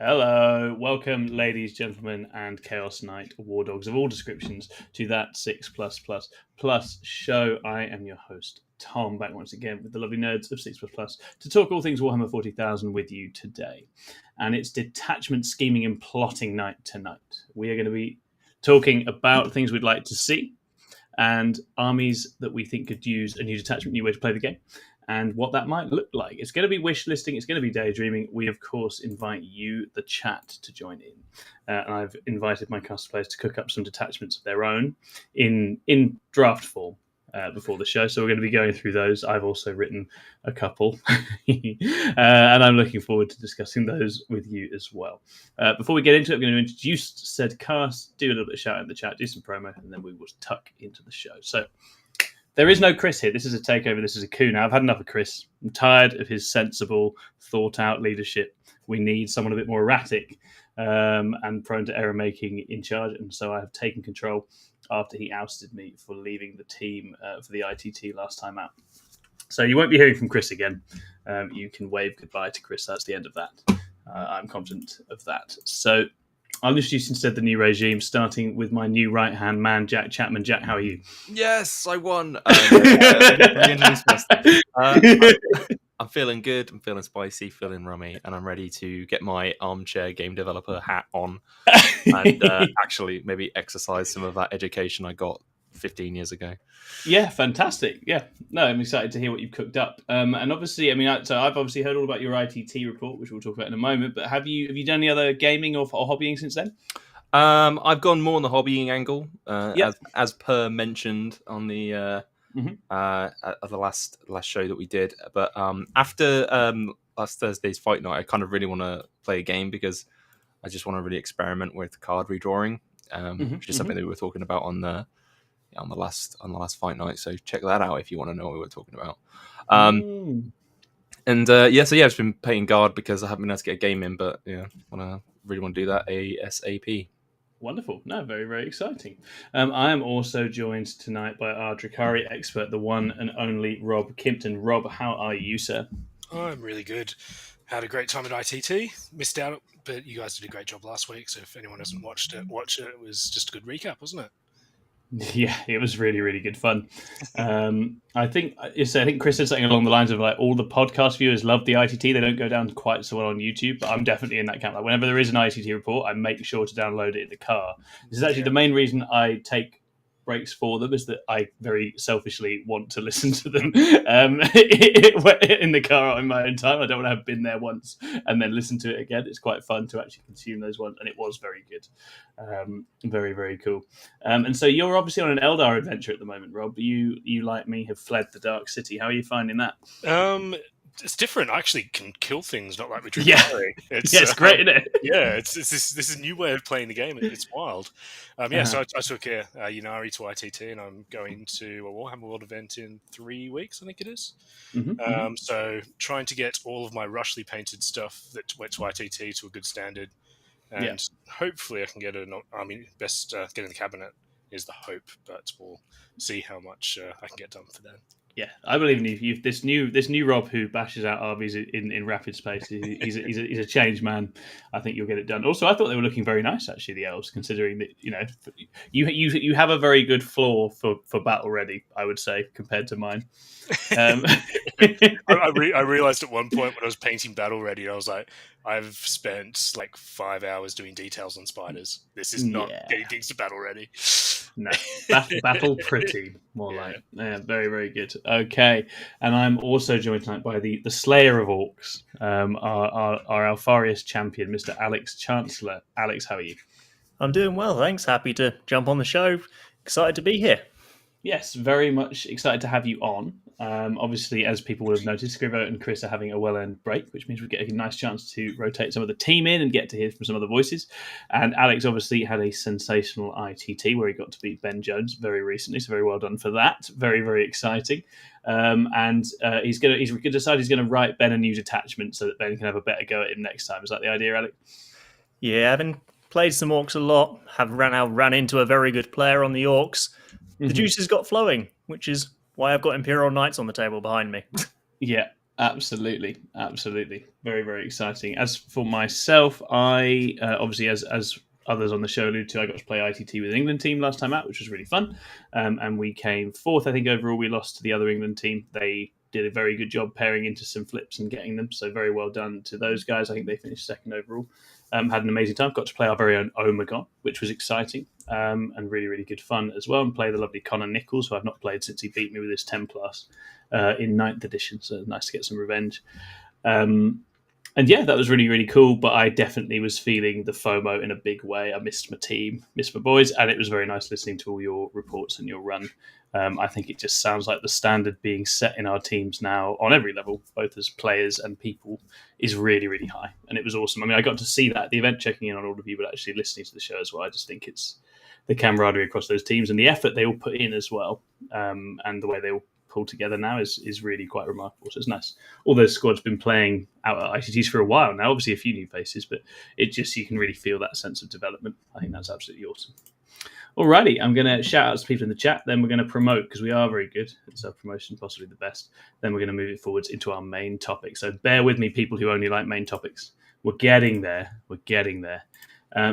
Hello, welcome, ladies, gentlemen, and Chaos Knight war dogs of all descriptions to that 6+++ show. I am your host, Tom, back once again with the lovely nerds of 6++ to talk all things Warhammer 40,000 with you today. And it's detachment scheming and plotting night tonight. We are going to be talking about things we'd like to see and armies that we think could use a new detachment, new way to play the game, and what that might look like. It's going to be wish listing. It's going to be daydreaming. We, of course, invite you, the chat, to join in. And I've invited my custom players to cook up some detachments of their own in draft form before the show. So we're going to be going through those. I've also written a couple. And I'm looking forward to discussing those with you as well. Before we get into it, I'm going to introduce said cast, do a little bit of shout out in the chat, do some promo, and then we will tuck into the show. So there is no Chris here. This is a takeover. This is a coup now. I've had enough of Chris. I'm tired of his sensible, thought-out leadership. We need someone a bit more erratic and prone to error-making in charge. And so I have taken control after he ousted me for leaving the team for the ITT last time out. So you won't be hearing from Chris again. You can wave goodbye to Chris. That's the end of that. I'm confident of that. So I'll introduce instead the new regime, starting with my new right-hand man, Jack Chapman. Jack, how are you? Yes, I won. I'm feeling good. I'm feeling spicy, feeling rummy, and I'm ready to get my armchair game developer hat on and actually maybe exercise some of that education I got 15 years ago. Yeah, fantastic. Yeah, no, I'm excited to hear what you've cooked up. And obviously, I mean, so I've obviously heard all about your ITT report, which we'll talk about in a moment. But have you done any other gaming or hobbying since then? I've gone more on the hobbying angle, Yep. as per mentioned on the at the last show that we did. But after last Thursday's fight night, I kind of really want to play a game because I just want to really experiment with card redrawing, which is something that we were talking about on the last fight night. So check that out if you want to know what we were talking about. And I've been playing guard because I haven't been able to get a game in, but yeah, really want to do that ASAP. Wonderful. No, very, very exciting. I am also joined tonight by our Drakari expert, the one and only Rob Kimpton. Rob, how are you, sir? I'm really good. Had a great time at ITT. Missed out, but you guys did a great job last week. So if anyone hasn't watched it, watch it. It was just a good recap, wasn't it? Yeah, it was really, really good fun. I think Chris said something along the lines of like all the podcast viewers love the ITT. They don't go down quite so well on YouTube, but I'm definitely in that camp. Like whenever there is an ITT report, I make sure to download it in the car. This is actually the main reason I take breaks for them, is that I very selfishly want to listen to them in the car in my own time. I don't want to have been there once and then listen to it again. It's quite fun to actually consume those ones, and it was very good. Very, very cool. And so you're obviously on an Eldar adventure at the moment, Rob. You like me, have fled the Dark City. How are you finding that? It's different. I actually can kill things, not like we drink. Yeah, it's great, isn't it? Yeah, this is a new way of playing the game. It's wild. So I took Yunari to ITT, and I'm going to a Warhammer World event in 3 weeks, I think it is. So trying to get all of my rushly painted stuff that went to ITT to a good standard, and hopefully I can get best get in the cabinet is the hope, but we'll see how much I can get done for then. Yeah, I believe in you. This new Rob who bashes out armies in rapid space. He's a changed man. I think you'll get it done. Also, I thought they were looking very nice, actually, the elves, considering that you have a very good floor for battle ready, I would say, compared to mine. I realized at one point when I was painting battle ready, I was like, I've spent like 5 hours doing details on spiders. This is not getting things to battle ready. No, battle pretty, more like. Yeah, very, very good. Okay, and I'm also joined tonight by the Slayer of Orcs, our Alfarius champion, Mr. Alex Chancellor. Alex, how are you? I'm doing well, thanks. Happy to jump on the show. Excited to be here. Yes, very much excited to have you on. Obviously, as people will have noticed, Scrivo and Chris are having a well-earned break, which means we get a nice chance to rotate some of the team in and get to hear from some of the voices. And Alex obviously had a sensational ITT where he got to beat Ben Jones very recently, so very well done for that. Very, very exciting. He's decided he's going to write Ben a new detachment so that Ben can have a better go at him next time. Is that the idea, Alex? Yeah, having played some Orcs a lot, have ran into a very good player on the Orcs. The juices got flowing, which is why I've got Imperial Knights on the table behind me. Yeah. Absolutely. Very, very exciting. As for myself, I obviously, as others on the show alluded to, I got to play ITT with the England team last time out, which was really fun. And we came fourth, I think, overall. We lost to the other England team. They did a very good job pairing into some flips and getting them. So very well done to those guys. I think they finished second overall. Had an amazing time. Got to play our very own Omegon, which was exciting and really, really good fun as well. And play the lovely Connor Nichols, who I've not played since he beat me with his 10 plus in 9th edition. So nice to get some revenge. And yeah, that was really, really cool. But I definitely was feeling the FOMO in a big way. I missed my team, missed my boys, and it was very nice listening to all your reports and your run. I think it just sounds like the standard being set in our teams now on every level, both as players and people, is really, really high. And it was awesome. I mean, I got to see that at the event, checking in on all of you, but actually listening to the show as well. I just think it's the camaraderie across those teams and the effort they all put in as well, and the way they all pull together now is really quite remarkable. So it's nice. All those squads been playing out at ICTs for a while now. Obviously, a few new faces, but it just, you can really feel that sense of development. I think that's absolutely awesome. Alrighty, I'm going to shout out to people in the chat. Then we're going to promote, because we are very good at self-promotion, possibly the best. Then we're going to move it forwards into our main topic. So bear with me, people who only like main topics. We're getting there.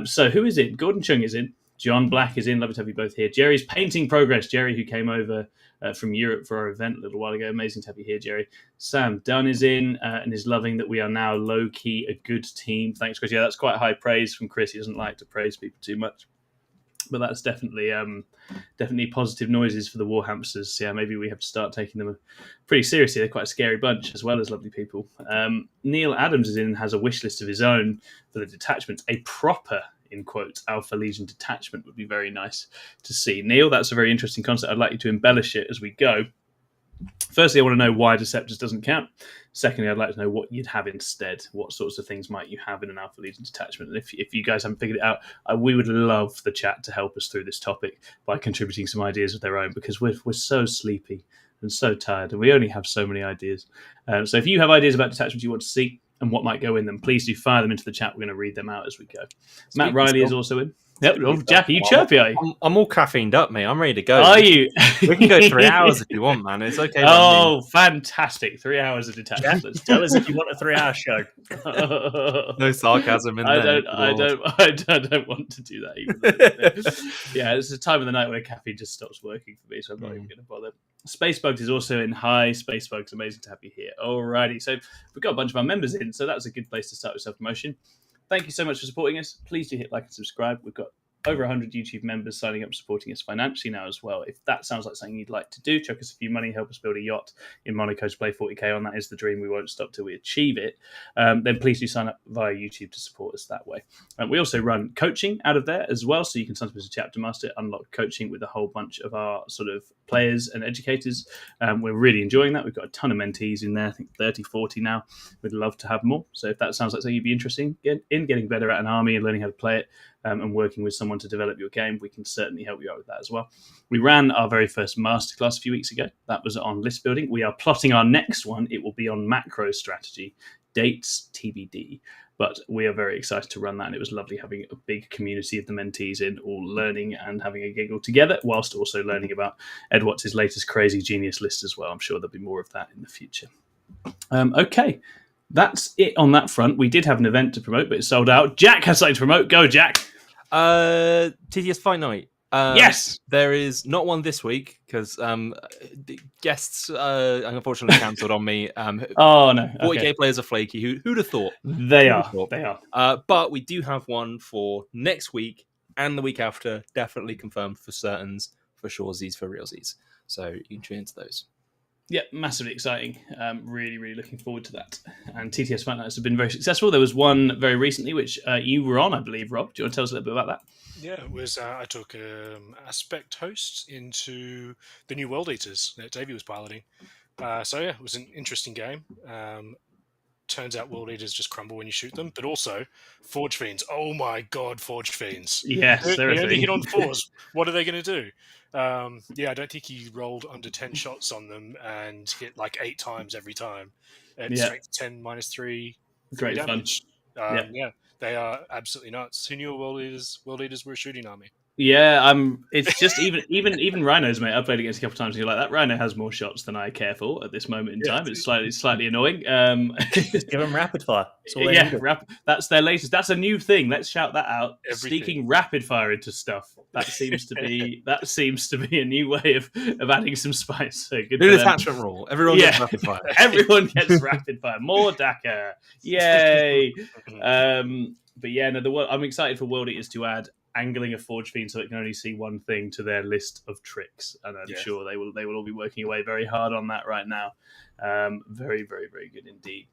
So who is it? Gordon Chung is in. John Black is in. Lovely to have you both here. Jerry's painting progress. Jerry, who came over from Europe for our event a little while ago. Amazing to have you here, Jerry. Sam Dunn is in and is loving that we are now low-key a good team. Thanks, Chris. Yeah, that's quite high praise from Chris. He doesn't like to praise people too much. But that's definitely positive noises for the Warhamsters. Yeah, maybe we have to start taking them pretty seriously. They're quite a scary bunch, as well as lovely people. Neil Adams is in and has a wish list of his own for the detachments. A proper, in quotes, Alpha Legion detachment would be very nice to see. Neil, that's a very interesting concept. I'd like you to embellish it as we go. Firstly, I want to know why Deceptors doesn't count. Secondly, I'd like to know what you'd have instead. What sorts of things might you have in an Alpha Legion detachment? And if you guys haven't figured it out, we would love the chat to help us through this topic by contributing some ideas of their own, because we're so sleepy and so tired, and we only have so many ideas. So if you have ideas about detachments you want to see and what might go in them, please do fire them into the chat. We're going to read them out as we go. Matt Riley is also in. Yep. Oh, Jack, are you chirpy, are you? I'm all caffeined up, mate. I'm ready to go. Are you? We can go 3 hours if you want, man. It's okay. Oh, fantastic. 3 hours of detachment. Yeah, tell us if you want a 3-hour show. No sarcasm in there. I don't want to do that either. Yeah, it's a time of the night where caffeine just stops working for me, so I'm not even going to bother. Spacebugs is also in. Hi, Spacebugs. Amazing to have you here. Alrighty, so we've got a bunch of our members in, so that's a good place to start with self-promotion. Thank you so much for supporting us. Please do hit like and subscribe. We've got over 100 YouTube members signing up, supporting us financially now as well. If that sounds like something you'd like to do, chuck us a few money, help us build a yacht in Monaco to play 40k on. That is the dream. We won't stop till we achieve it. Then please do sign up via YouTube to support us that way. We also run coaching out of there as well, so you can sign up as a chapter master, unlock coaching with a whole bunch of our sort of players and educators. We're really enjoying that. We've got a ton of mentees in there, I think 30, 40 now. We'd love to have more. So if that sounds like something you'd be interested in getting better at an army and learning how to play it, and working with someone to develop your game, we can certainly help you out with that as well. We ran our very first masterclass a few weeks ago. That was on list building. We are plotting our next one. It will be on macro strategy. Dates TBD. But we are very excited to run that, and it was lovely having a big community of the mentees in, all learning and having a giggle together, whilst also learning about Ed Watts' latest crazy genius list as well. I'm sure there'll be more of that in the future. Okay. That's it on that front. We did have an event to promote, but it's sold out. Jack has something to promote. Go, Jack. TTS Fight Night. Yes. There is not one this week because the guests unfortunately cancelled on me. Oh, no. 40k players are flaky. Who'd have thought? They are. But we do have one for next week and the week after. Definitely confirmed for certains, for surezies, for realsies. So you can tune into those. Yeah, massively exciting. Really, really looking forward to that. And TTS Fight Nights have been very successful. There was one very recently, which you were on, I believe, Rob. Do you want to tell us a little bit about that? Yeah, it was. I took Aspect Host into the new World Eaters that Davey was piloting. So yeah, it was an interesting game. Turns out World Eaters just crumble when you shoot them, but also Forge Fiends. Oh my god, Forge Fiends! Yes, they only hit on 4s. What are they going to do? Yeah, I don't think he rolled under 10 shots on them and hit like 8 times every time. Strength 10 minus 3. Great damage. fun. Yeah, they are absolutely nuts. Who knew World Eaters were a shooting army? Yeah, it's just even rhinos, mate. I played against a couple of times. And you're like, that rhino has more shots than I care for at this moment in time. It's slightly annoying. Just give them rapid fire. That's their latest. That's a new thing. Let's shout that out. Everything. Sneaking rapid fire into stuff. That seems to be a new way of adding some spice. So good. New detachment rule. Everyone gets rapid fire. Everyone gets rapid fire. More Dakar. Yay. But yeah, no. I'm excited for World Eaters to add angling a Forge Fiend so it can only see one thing to their list of tricks, and I'm sure they will all be working away very hard on that right now. Very, very, very good indeed.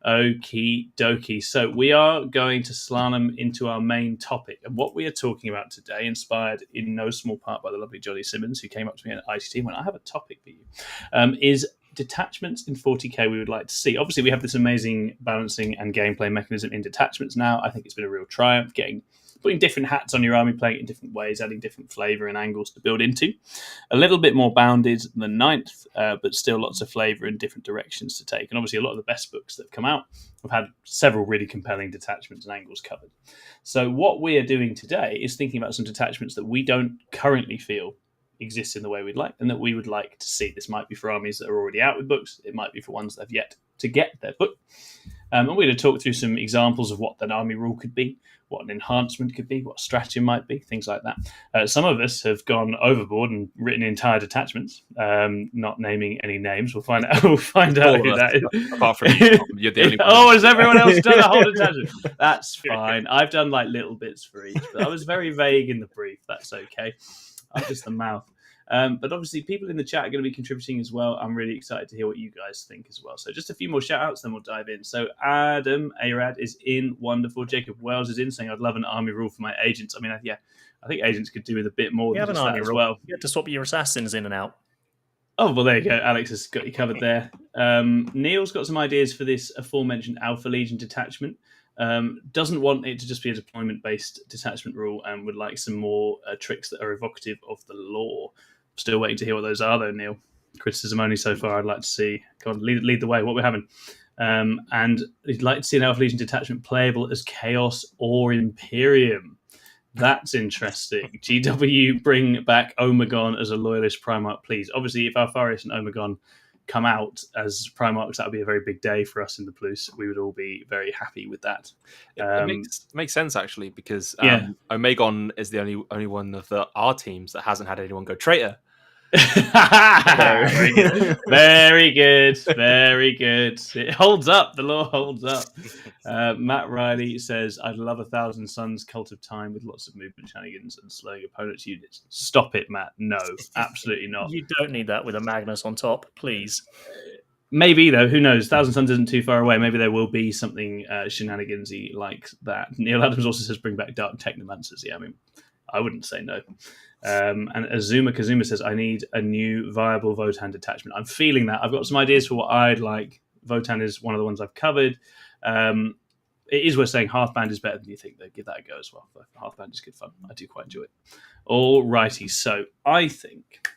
Okie dokie. So we are going to slalom into our main topic, and what we are talking about today, inspired in no small part by the lovely Johnny Simmons, who came up to me at ITT and went, "I have a topic for you," is detachments in 40k we would like to see. Obviously, we have this amazing balancing and gameplay mechanism in detachments now. I think it's been a real triumph, putting different hats on your army, playing it in different ways, adding different flavour and angles to build into. A little bit more bounded than 9th, but still lots of flavour and different directions to take. And obviously a lot of the best books that have come out have had several really compelling detachments and angles covered. So what we are doing today is thinking about some detachments that we don't currently feel exist in the way we'd like and that we would like to see. This might be for armies that are already out with books. It might be for ones that have yet to get their book. And we're going to talk through some examples of what an army rule could be, what an enhancement could be, what a strategy might be, things like that. Some of us have gone overboard and written entire detachments, not naming any names. We'll find out. We'll find out who that is. Apart from you, you're the only one. Oh, has everyone else done a whole detachment? That's fine. I've done like little bits for each, but I was very vague in the brief. That's okay. I'm just the mouth. But obviously, people in the chat are going to be contributing as well. I'm really excited to hear what you guys think as well. So just a few more shout-outs, then we'll dive in. So Adam Arad is in. Wonderful. Jacob Wells is in, saying, I'd love an army rule for my agents. I mean, I think agents could do with a bit more than just that as well. You have to swap your assassins in and out. Oh, well, there you go. Alex has got you covered there. Neil's got some ideas for this aforementioned Alpha Legion detachment. Doesn't want it to just be a deployment-based detachment rule and would like some more tricks that are evocative of the lore. Still waiting to hear what those are, though, Neil. Criticism only so far. I'd like to see. Go on, lead the way. What we're having. And he'd like to see an Alpha Legion detachment playable as Chaos or Imperium. That's interesting. GW, bring back Omegon as a loyalist Primarch, please. Obviously, if Alpharius and Omegon come out as Primarchs, that would be a very big day for us in the Plus. We would all be very happy with that. It makes sense, actually, because Omegon is the only one of our teams that hasn't had anyone go traitor. Very good. Very good. Very good. It holds up. The law holds up. Matt Riley says, I'd love 1,000 Suns Cult of Time with lots of movement shenanigans and slowing opponents' units. Stop it, Matt. No, absolutely not. You don't need that with a Magnus on top, please. Maybe, though. Who knows? 1,000 Suns isn't too far away. Maybe there will be something shenanigansy like that. Neil Adams also says, bring back Dark Technomancers. Yeah, I mean, I wouldn't say no. And Azuma Kazuma says, I need a new viable Votan detachment. I'm feeling that. I've got some ideas for what I'd like. Votan is one of the ones I've covered. It is worth saying Hearthband is better than you think, though. Give that a go as well. Hearthband is good fun. I do quite enjoy it. All righty. So I think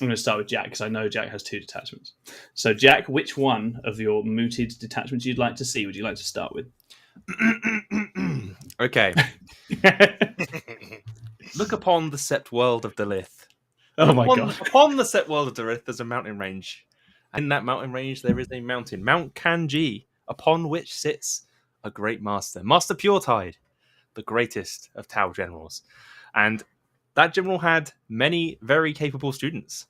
I'm going to start with Jack because I know Jack has 2 detachments. So, Jack, which one of your mooted detachments you'd like to see would you like to start with? Okay. Look upon the set world of Delith. Oh my god. Upon the set world of Delith, there's a mountain range. And in that mountain range, there is a mountain, Mount Kanji, upon which sits a great master, Master Puretide, the greatest of Tau generals. And that general had many very capable students,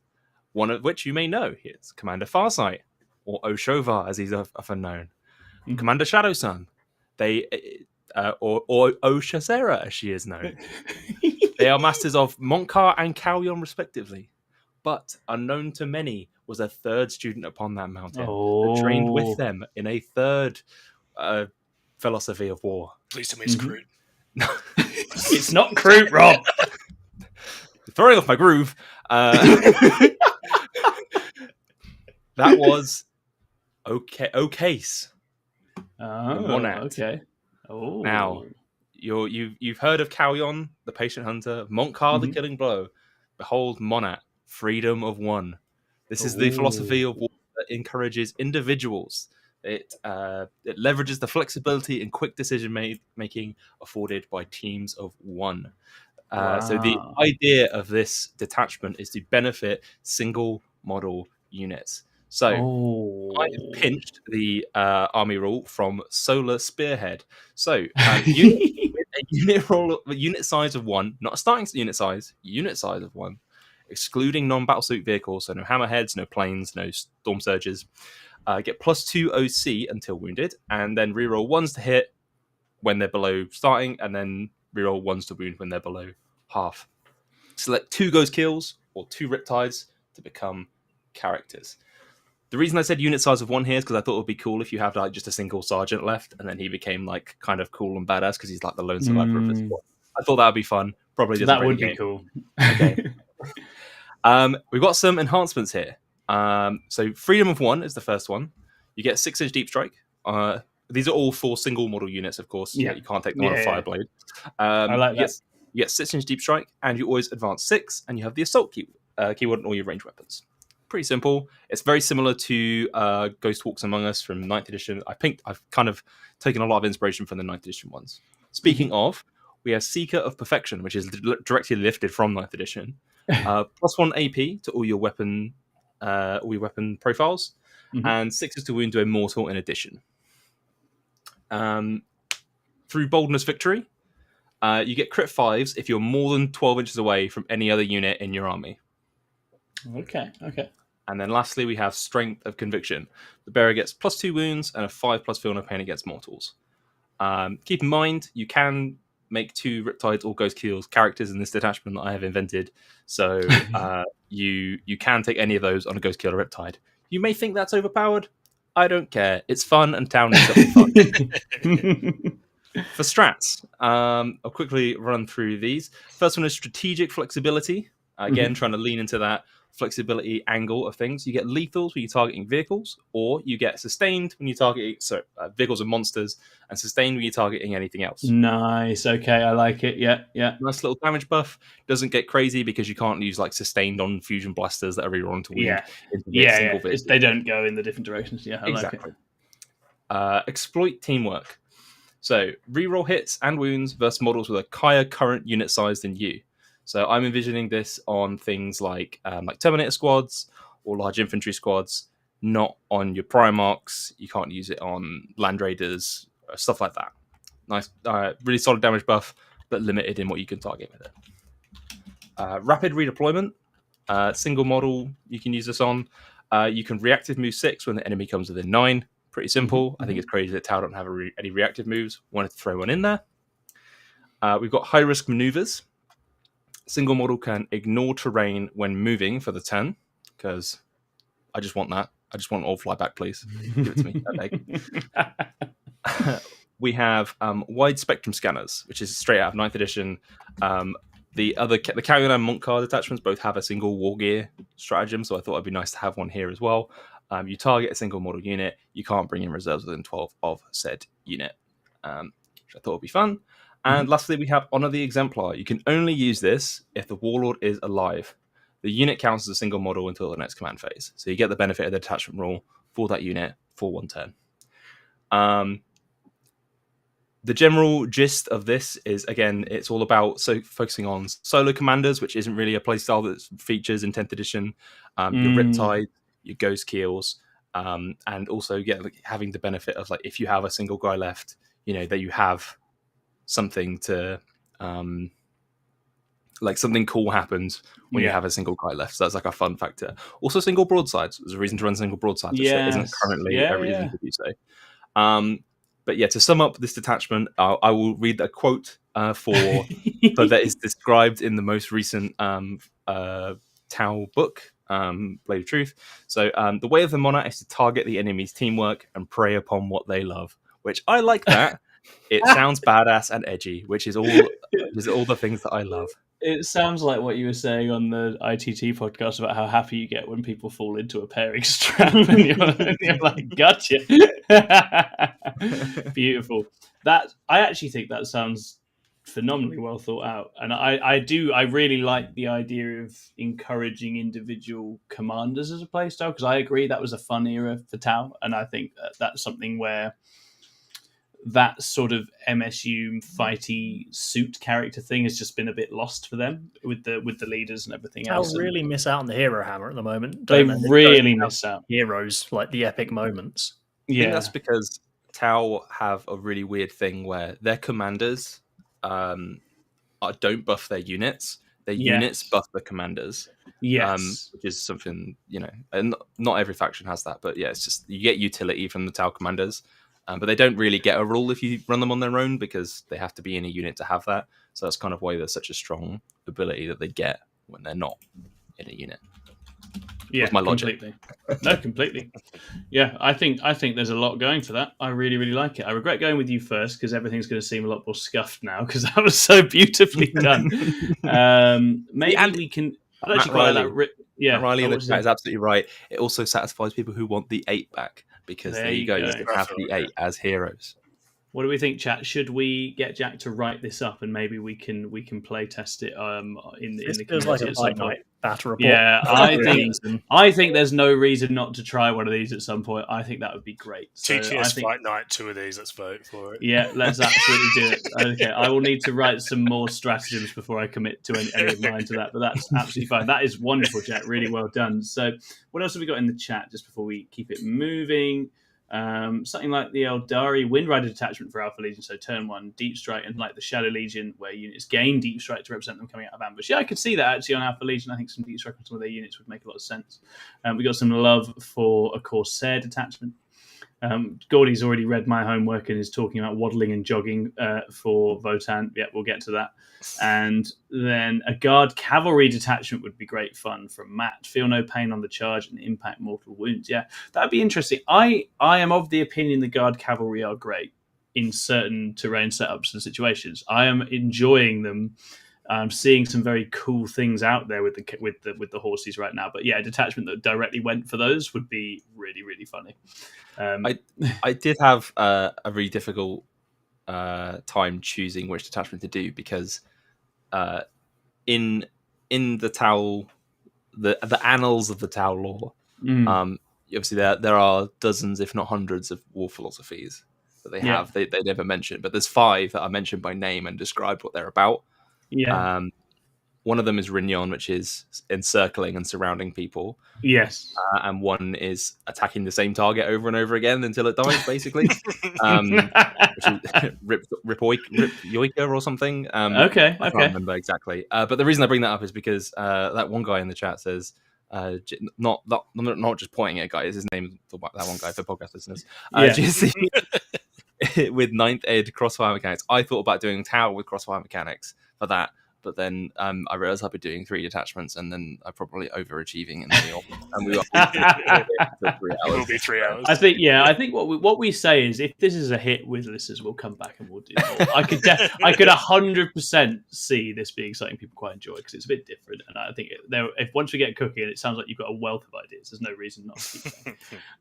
one of which you may know. It's Commander Farsight, or Oshovar, as he's often known. Mm-hmm. Commander Shadowsun. Or Oshazera, as she is known. They are masters of Montcar and Kalyon, respectively. But unknown to many was a third student upon that mountain that trained with them in a third philosophy of war. Please tell me it's Kroot. It's not Kroot, Rob. Throwing off my groove. That was Okase. Okay. Oh. Now, you've heard of Kalyon, the patient hunter, Montcar, the killing blow. Behold, Monat, freedom of one. This is the philosophy of war that encourages individuals. It leverages the flexibility and quick decision making afforded by teams of one. So the idea of this detachment is to benefit single model units. So I've pinched the army rule from Solar Spearhead. So unit size of 1, not a starting unit size of 1, excluding non-battle suit vehicles, so no hammerheads, no planes, no storm surges. Get +2 OC until wounded, and then reroll 1s to hit when they're below starting, and then reroll 1s to wound when they're below half. Select 2 ghost kills or 2 riptides to become characters. The reason I said unit size of 1 here is because I thought it would be cool if you have like just a single sergeant left, and then he became like kind of cool and badass because he's like the lone survivor of his squad. I thought that would be fun. Probably doesn't that would be game. cool. Okay. We've got some enhancements here. So Freedom of 1 is the first one. You get 6-inch deep strike. These are all for single model units, of course. Yeah. You can't take them on a Fireblade. I like that. You get 6-inch deep strike, and you always advance 6, and you have the assault keyword on all your ranged weapons. Pretty simple. It's very similar to Ghost Walks Among Us from 9th edition. I've kind of taken a lot of inspiration from the 9th edition ones. Speaking of, we have Seeker of Perfection, which is directly lifted from 9th edition. +1 AP to all your weapon profiles, and 6 to wound to a mortal in addition. Through Boldness Victory, you get crit 5s if you're more than 12 inches away from any other unit in your army. Okay. And then lastly, we have Strength of Conviction. The bearer gets +2 wounds and a 5+ feel no pain against mortals. Keep in mind, you can make 2 Riptides or Ghost Kills characters in this detachment that I have invented. So you can take any of those on a Ghost Kill or Riptide. You may think that's overpowered. I don't care. It's fun, and town needs something fun. For strats, I'll quickly run through these. First one is Strategic Flexibility. Again, trying to lean into that flexibility angle of things. You get lethals when you're targeting vehicles, or you get sustained when you're targeting vehicles and monsters, and sustained when you're targeting anything else. Nice. Okay, I like it. Yeah. Nice little damage buff. Doesn't get crazy because you can't use like sustained on fusion blasters that are rerolling to wound. They don't go in the different directions. Yeah, I exactly. Like it. Exploit teamwork. So reroll hits and wounds versus models with a higher current unit size than you. So I'm envisioning this on things like Terminator squads or large infantry squads, not on your Primarchs. You can't use it on Land Raiders, stuff like that. Nice, really solid damage buff, but limited in what you can target with it. Rapid redeployment, single model you can use this on. You can reactive move 6 when the enemy comes within 9. Pretty simple. I think it's crazy that Tau don't have any reactive moves. Wanted to throw one in there. We've got high risk maneuvers. Single model can ignore terrain when moving for the turn, because I just want that. I just want all fly back, please. Give it to me. We have wide spectrum scanners, which is straight out of 9th edition. The Carrion and Monk card attachments both have a single war gear stratagem, so I thought it'd be nice to have one here as well. You target a single model unit, you can't bring in reserves within 12 of said unit, which I thought would be fun. And lastly, we have Honor the Exemplar. You can only use this if the Warlord is alive. The unit counts as a single model until the next command phase. So you get the benefit of the detachment rule for that unit for 1 turn. The general gist of this is, again, it's all about focusing on solo commanders, which isn't really a playstyle that features in 10th edition. Your Riptide, your Ghost Keels, and also having the benefit of, like, if you have a single guy left, that you have something to something cool happens when you have a single guy left. So that's like a fun factor. Also, single broadsides. There's a reason to run single broadsides, which there isn't currently a reason to do so. But yeah, to sum up this detachment, I will read a quote for that is described in the most recent Tau book, Blade of Truth. So the way of the Monarch is to target the enemy's teamwork and prey upon what they love, which I like that. It sounds badass and edgy, which is all the things that I love. It sounds like what you were saying on the ITT podcast about how happy you get when people fall into a pairing strap, and you're like, gotcha. Beautiful. I actually think that sounds phenomenally well thought out, and I really like the idea of encouraging individual commanders as a playstyle, because I agree that was a fun era for Tau, and I think that's something where that sort of MSU fighty suit character thing has just been a bit lost for them with the leaders and everything else. They'll really miss out on the hero hammer at the moment. They Don't really miss out. Heroes like the epic moments. I think that's because Tau have a really weird thing where their commanders don't buff their units. Their units buff the commanders. Yes. Which is something, and not every faction has that, but yeah, it's just you get utility from the Tau commanders, but they don't really get a rule if you run them on their own because they have to be in a unit to have that. So that's kind of why there's such a strong ability that they get when they're not in a unit. Yeah, my logic. Completely. No, completely. Yeah, I think there's a lot going for that. I really, really like it. I regret going with you first because everything's going to seem a lot more scuffed now because that was so beautifully done. Maybe we can. I'd actually quite like that. Yeah, Riley is absolutely right. It also satisfies people who want the 8 back because there you go. You can have the 8 as heroes. What do we think, chat? Should we get Jack to write this up and maybe we can play test it in the community like at some point? Battle report. Yeah, I think there's no reason not to try one of these at some point. I think that would be great. So TTS Fight Night, 2 of these. Let's vote for it. Yeah, let's absolutely do it. Okay, I will need to write some more stratagems before I commit to any of mine to that, but that's absolutely fine. That is wonderful, Jack. Really well done. So, what else have we got in the chat just before we keep it moving? Something like the Eldari Windrider detachment for Alpha Legion, so turn 1 Deep Strike, and like the Shadow Legion where units gain Deep Strike to represent them coming out of ambush. Yeah, I could see that actually on Alpha Legion. I think some Deep Strike on some of their units would make a lot of sense. We got some love for a Corsair detachment. Gordy's already read my homework and is talking about waddling and jogging for Votan. Yeah, we'll get to that. And then a Guard Cavalry detachment would be great fun from Matt. Feel no pain on the charge and impact mortal wounds. Yeah, that'd be interesting. I am of the opinion the Guard Cavalry are great in certain terrain setups and situations. I am enjoying them. I'm seeing some very cool things out there with the horses right now. But yeah, a detachment that directly went for those would be really, really funny. I did have a really difficult time choosing which detachment to do because in the Tau, the annals of the Tau lore, obviously there are dozens, if not hundreds, of war philosophies that they have. They never mention, but there's 5 that are mentioned by name and described what they're about. Yeah. One of them is Rignon, which is encircling and surrounding people. Yes. And one is attacking the same target over and over again until it dies, basically. Which is Rip Yoika or something. Okay. I can't remember exactly. But the reason I bring that up is because that one guy in the chat says, not just pointing at a guy, is his name, that one guy for podcast listeners. With 9th Ed crossfire mechanics. I thought about doing Tau with crossfire mechanics for that. But then I realized I'd be doing 3 detachments, and then I'm probably overachieving, and we will be 3 hours. I think what we say is if this is a hit with listeners, we'll come back and we'll do more. I could 100% see this being something people quite enjoy because it's a bit different, and I think if once we get cooking, it sounds like you've got a wealth of ideas. There's no reason not to keep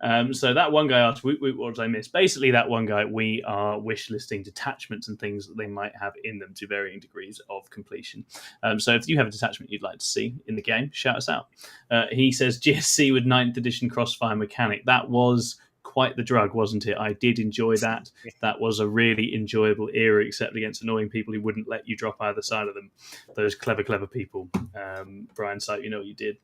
that. So that one guy asked, what did I miss? Basically, that one guy, we are wish listing detachments and things that they might have in them to varying degrees of completion. So if you have a detachment you'd like to see in the game, shout us out. He says GSC with 9th edition crossfire mechanic. That was quite the drug, wasn't it? I did enjoy that. That was a really enjoyable era, except against annoying people who wouldn't let you drop either side of them. Those clever people. Brian Sight, you know what you did.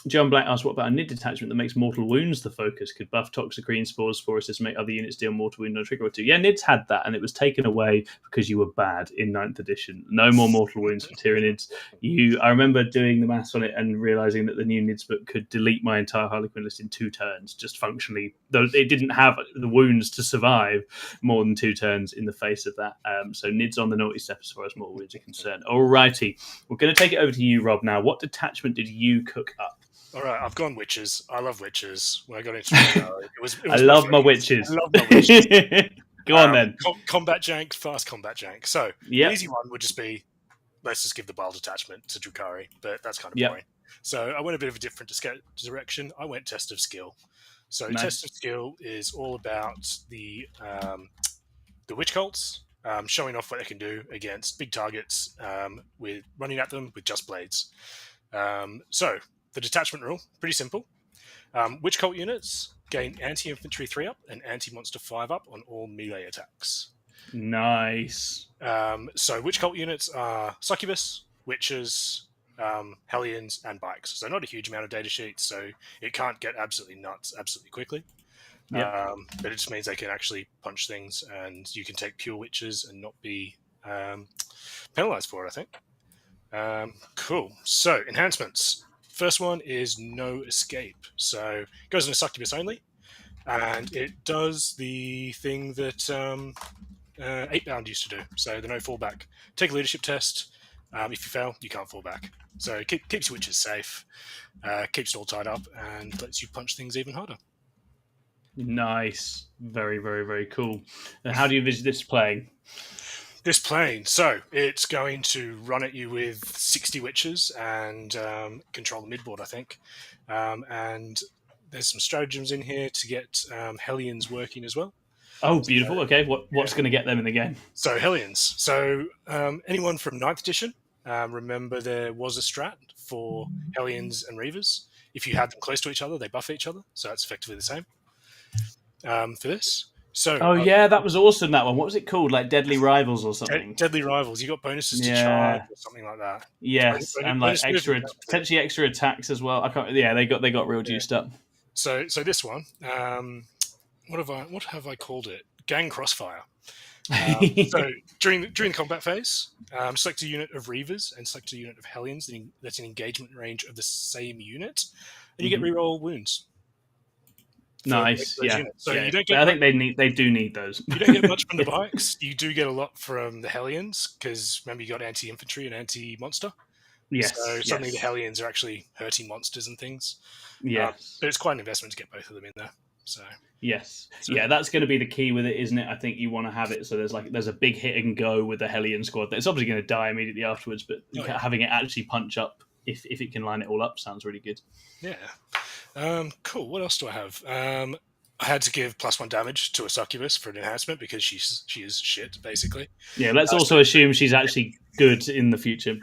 John Black asked, what about a Nid detachment that makes mortal wounds the focus? Could buff Toxicrene spores for us to make other units deal mortal wound on a trigger or 2? Yeah, Nids had that, and it was taken away because you were bad in 9th edition. No more mortal wounds for Tyranids. I remember doing the maths on it and realizing that the new Nids book could delete my entire Harlequin list in 2 turns, just functionally. Though it didn't have the wounds to survive more than 2 turns in the face of that. So Nids on the naughty step as far as mortal wounds are concerned. Alrighty, we're going to take it over to you, Rob, now. What detachment did you cook up? All right, I've gone witches. I love witches. When I got into it, I love my witches. I love my witches. Go on then. Combat jank, fast combat jank. So the easy one would just be, let's just give the Bile detachment to Drukhari, but that's kind of boring. So I went a bit of a different direction. I went Test of Skill. So Test of Skill is all about the witch cults, showing off what they can do against big targets with running at them with just blades. So the detachment rule, pretty simple. Witch cult units gain anti-infantry 3 up and anti-monster 5 up on all melee attacks. Nice. So witch cult units are succubus, witches, hellions, and bikes. So not a huge amount of data sheets, so it can't get absolutely nuts absolutely quickly. Yep. But it just means they can actually punch things, and you can take pure witches and not be penalized for it, I think. Cool. So enhancements. First one is no escape. So it goes into succubus only, and it does the thing that 8-bound used to do. So the no fallback. Take a leadership test. If you fail, you can't fall back. So it keeps your witches safe, keeps it all tied up, and lets you punch things even harder. Nice. Very, very, very cool. And how do you envision this playing? This plane, so it's going to run at you with 60 witches and control the midboard, I think. And there's some stratagems in here to get Hellions working as well. Oh, beautiful. Okay, what's going to get them in the game? So Hellions. So anyone from 9th edition, remember there was a strat for Hellions and Reavers. If you had them close to each other, they buff each other. So that's effectively the same for this. So, yeah, that was awesome, that one. What was it called? Like Deadly Rivals or something? Deadly Rivals. You got bonuses to charge or something like that. Yes, and like potentially extra attacks as well. I can't. Yeah, they got real juiced up. So this one, what have I called it? Gang Crossfire. So during the combat phase, select a unit of Reavers and select a unit of Hellions that's in engagement range of the same unit, and you get reroll wounds. Nice, yeah. So yeah. You don't get. I think they do need those. You don't get much from the bikes. You do get a lot from the Hellions because remember you got anti-infantry and anti-monster. Yes. So suddenly the Hellions are actually hurting monsters and things. Yes. But it's quite an investment to get both of them in there. So. Yes. Yeah, that's going to be the key with it, isn't it? I think you want to have it so there's a big hit and go with the Hellion squad. It's obviously going to die immediately afterwards, but having it actually punch up if it can line it all up sounds really good. Yeah. Cool. What else do I have? I had to give +1 damage to a succubus for an enhancement because she is shit, basically. Yeah, let's also assume she's actually good in the future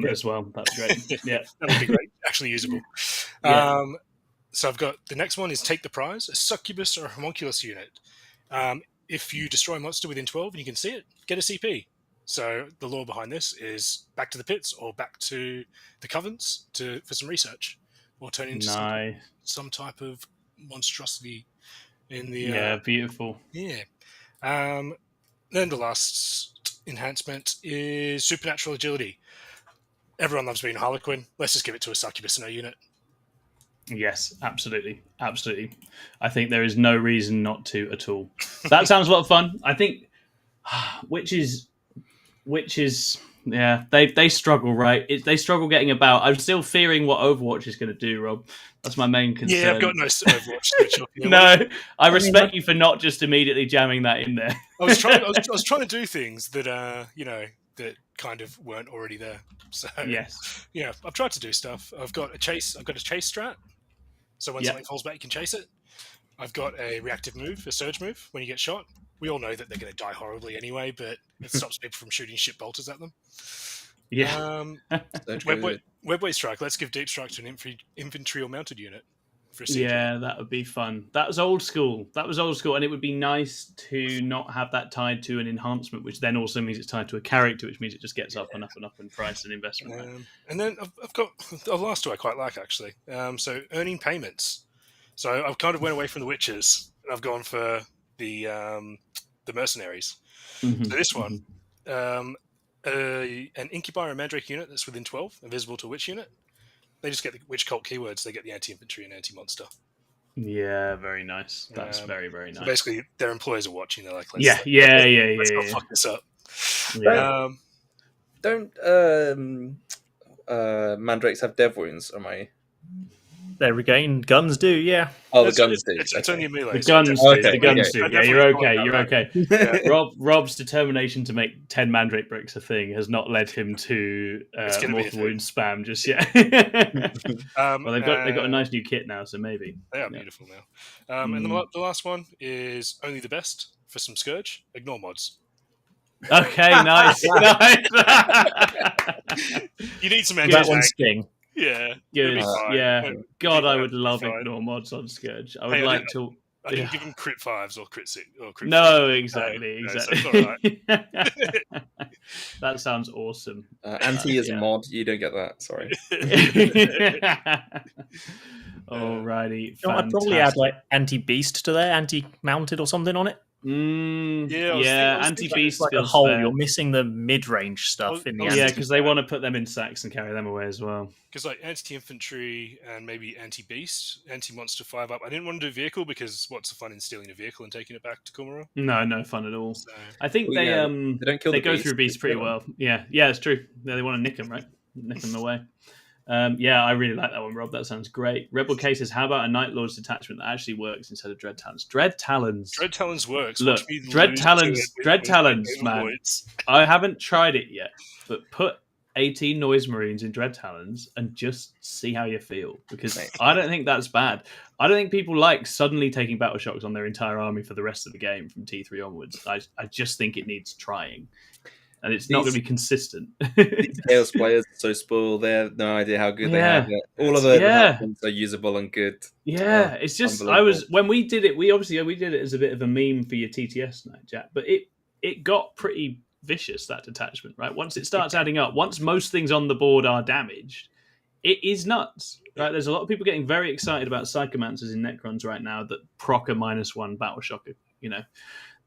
as well. That's great. Yeah. That would be great. Actually usable. Yeah. So I've got the next one is Take the Prize, a succubus or a homunculus unit. If you destroy a monster within 12 and you can see it, get a CP. So the lore behind this is back to the pits or back to the covens for some research, or turn into some type of monstrosity in the. Beautiful. Yeah. Then the last enhancement is supernatural agility. Everyone loves being Harlequin. Let's just give it to a succubus in our unit. Yes, absolutely. I think there is no reason not to at all. That sounds a lot of fun. I think witches, yeah, they struggle, right? They struggle getting about. I'm still fearing what Overwatch is going to do, Rob. That's my main concern. Yeah, I've got no Overwatch switch up here. No, I respect you for not just immediately jamming that in there. I was trying to do things that that kind of weren't already there. So yes, yeah, I've tried to do stuff. I've got a chase strat. So when something falls back, you can chase it. I've got a reactive move, a surge move. When you get shot, we all know that they're going to die horribly anyway, but it stops people from shooting shit bolters at them. Yeah. Webway strike. Let's give deep strike to an infantry or mounted unit. For a siege yeah, that would be fun. That was old school, and it would be nice to not have that tied to an enhancement, which then also means it's tied to a character, which means it just gets up and up and up in price and investment. And then I've got the last two I quite like actually. So earning payments. So I've kind of went away from the witches and I've gone for the mercenaries. Mm-hmm. So this one, an incubi or mandrake unit that's within 12, invisible to a witch unit. They just get the witch cult keywords. They get the anti-infantry and anti-monster. Yeah, very nice. That's very, very nice. So basically, their employers are watching. They're like, let's not fuck this up. Yeah. Don't mandrakes have dev wounds? Am I? They regain. Guns do, yeah. Oh, the guns do. It's only a melee. The guns do. The guns do. Yeah, you're okay. You're okay. Yeah. Rob's determination to make 10 mandrake bricks a thing has not led him to mortal wound spam just yet. Well, they've got a nice new kit now, so maybe they are beautiful now. And the last one is only the best for some Scourge. Ignore mods. Okay, nice. You need some anti-tank. That one's sting. Yeah, Good. it'll be fine. Yeah. It'll God, be I would absolutely love fine. ignore mods on Scourge. I would Hey, like to. I didn't give him crit 5s or crit 6 or crit No, 4s. exactly. So it's all right. That sounds awesome. Anti is a mod. You don't get that. Sorry. Alrighty. I'd probably add like anti-beast to there, anti-mounted or something on it. I was thinking anti-beast Like a feels whole, fair. you're missing the mid-range stuff in the I was Yeah, anti. because they want to put them in sacks and carry them away as well. Because like anti-infantry and maybe anti-beast, anti-monster 5-up. I didn't want to do vehicle because what's the fun in stealing a vehicle and taking it back to Kumara? No fun at all. So, I think Well, yeah, they don't kill they the go beast, through beasts they pretty kill well. Yeah, it's true. They want to nick them, right? Nick them away. I really like that one, Rob. That sounds great. Rebel cases. How about a Night Lord's detachment that actually works instead of Dread Talons? Dread Talons works. Look, Watch me Dread lose Talons, to it Dread with Talons, my man. points. I haven't tried it yet, but put 18 Noise Marines in Dread Talons and just see how you feel. Because I don't think that's bad. I don't think people like suddenly taking battle shocks on their entire army for the rest of the game from T3 onwards. I just think it needs trying. And it's not going to be consistent. These Chaos players are so spoiled. They have no idea how good they have it. All of the detachments are usable and good. Yeah, it's just when we did it, we did it as a bit of a meme for your TTS night, Jack. But it got pretty vicious, that detachment, right? Once it starts adding up, once most things on the board are damaged, it is nuts, right? There's a lot of people getting very excited about Psychomancers in Necrons right now that proc a -1 battle shocker.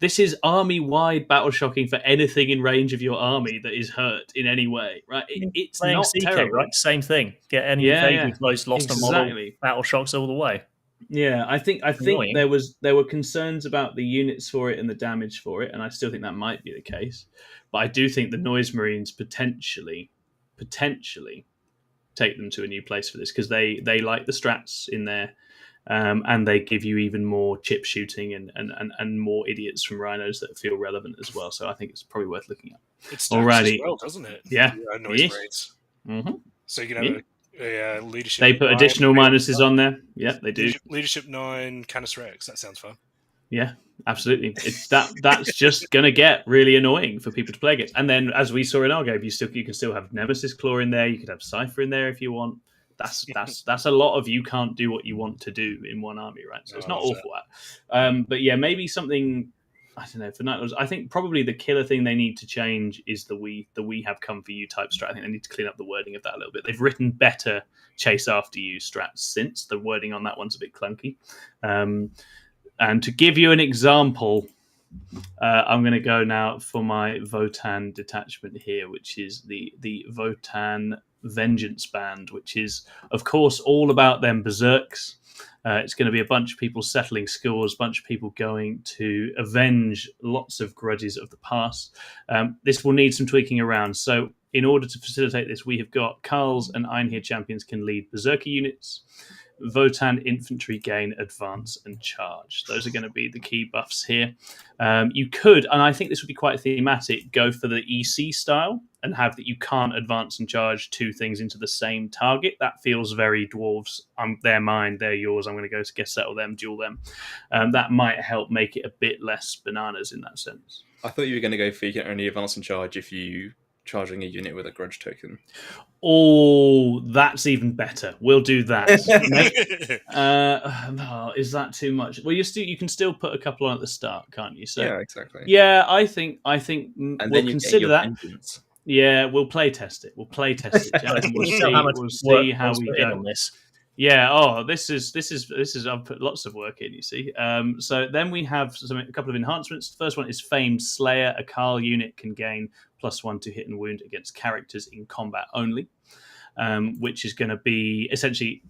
This is army-wide battle shocking for anything in range of your army that is hurt in any way, right? It's Playing not CK, terrible, right? Same thing. Get any invasion close, lost a model, battle shocks all the way. Yeah, I think Annoying. there were concerns about the units for it and the damage for it, and I still think that might be the case. But I do think the Noise Marines potentially take them to a new place for this because they like the strats in there. And they give you even more chip shooting and more idiots from rhinos that feel relevant as well. So I think it's probably worth looking at. It stacks as well, doesn't it? Yeah. Noise Marines. Mm-hmm. So you can have a leadership. They put additional minuses on there. Yeah, they do. Leadership 9, Canis Rex. That sounds fun. Yeah, absolutely. That's just going to get really annoying for people to play against. And then, as we saw in our game, you can still have Nemesis Claw in there. You could have Cypher in there if you want. That's a lot of you can't do what you want to do in one army, right? So it's not awful. But yeah, maybe something, I don't know, for Night Lords. I think probably the killer thing they need to change is the we have come for you type strat. I think they need to clean up the wording of that a little bit. They've written better chase after you strats since. The wording on that one's a bit clunky. And to give you an example, I'm going to go now for my Votan detachment here, which is the Votan Vengeance Band, which is, of course, all about them berserks. It's going to be a bunch of people settling scores, a bunch of people going to avenge lots of grudges of the past. This will need some tweaking around. So in order to facilitate this, we have got Karls and Einhir champions can lead berserker units. Votan infantry gain advance and charge. Those are going to be the key buffs here. You could, and I think this would be quite thematic, go for the EC style and have that you can't advance and charge two things into the same target. That feels very dwarves. They're mine, they're yours. I'm going to go to settle them, duel them. That might help make it a bit less bananas in that sense. I thought you were going to go for you can only advance and charge if you charging a unit with a grudge token. Oh, that's even better. We'll do that. No, is that too much? Well, you can still put a couple on at the start, can't you? So yeah, exactly. Yeah, I think and we'll then you consider that. Vengeance. Yeah, we'll play test it. Jack, and we'll see how we go on this. Yeah. Oh, this is. I've put lots of work in. You see. So then we have a couple of enhancements. The first one is Famed Slayer. A Karl unit can gain +1 to hit and wound against characters in combat only, which is going to be essentially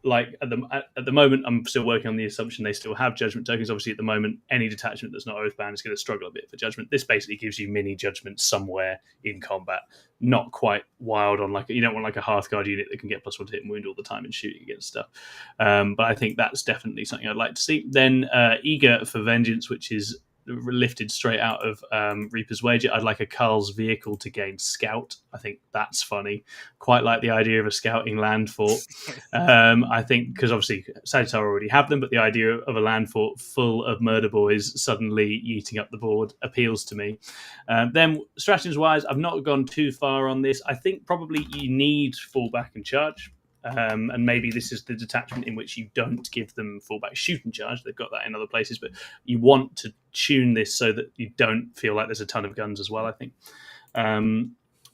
like at the moment. I'm still working on the assumption they still have judgment tokens. Obviously, at the moment, any detachment that's not oathbound is going to struggle a bit for judgment. This basically gives you mini judgment somewhere in combat. Not quite wild on you don't want like a Hearthguard unit that can get +1 to hit and wound all the time and shooting against stuff. But I think that's definitely something I'd like to see. Then Eager for Vengeance, which is lifted straight out of Reaper's Wager. I'd like a Carl's vehicle to gain Scout. I think that's funny. Quite like the idea of a scouting land fort. I think, because obviously Sagittar already have them, but the idea of a land fort full of murder boys suddenly eating up the board appeals to me. Then stratagems-wise, I've not gone too far on this. I think probably you need fallback and charge. And maybe this is the detachment in which you don't give them fallback shoot and charge. They've got that in other places, but you want to tune this so that you don't feel like there's a ton of guns as well, I think.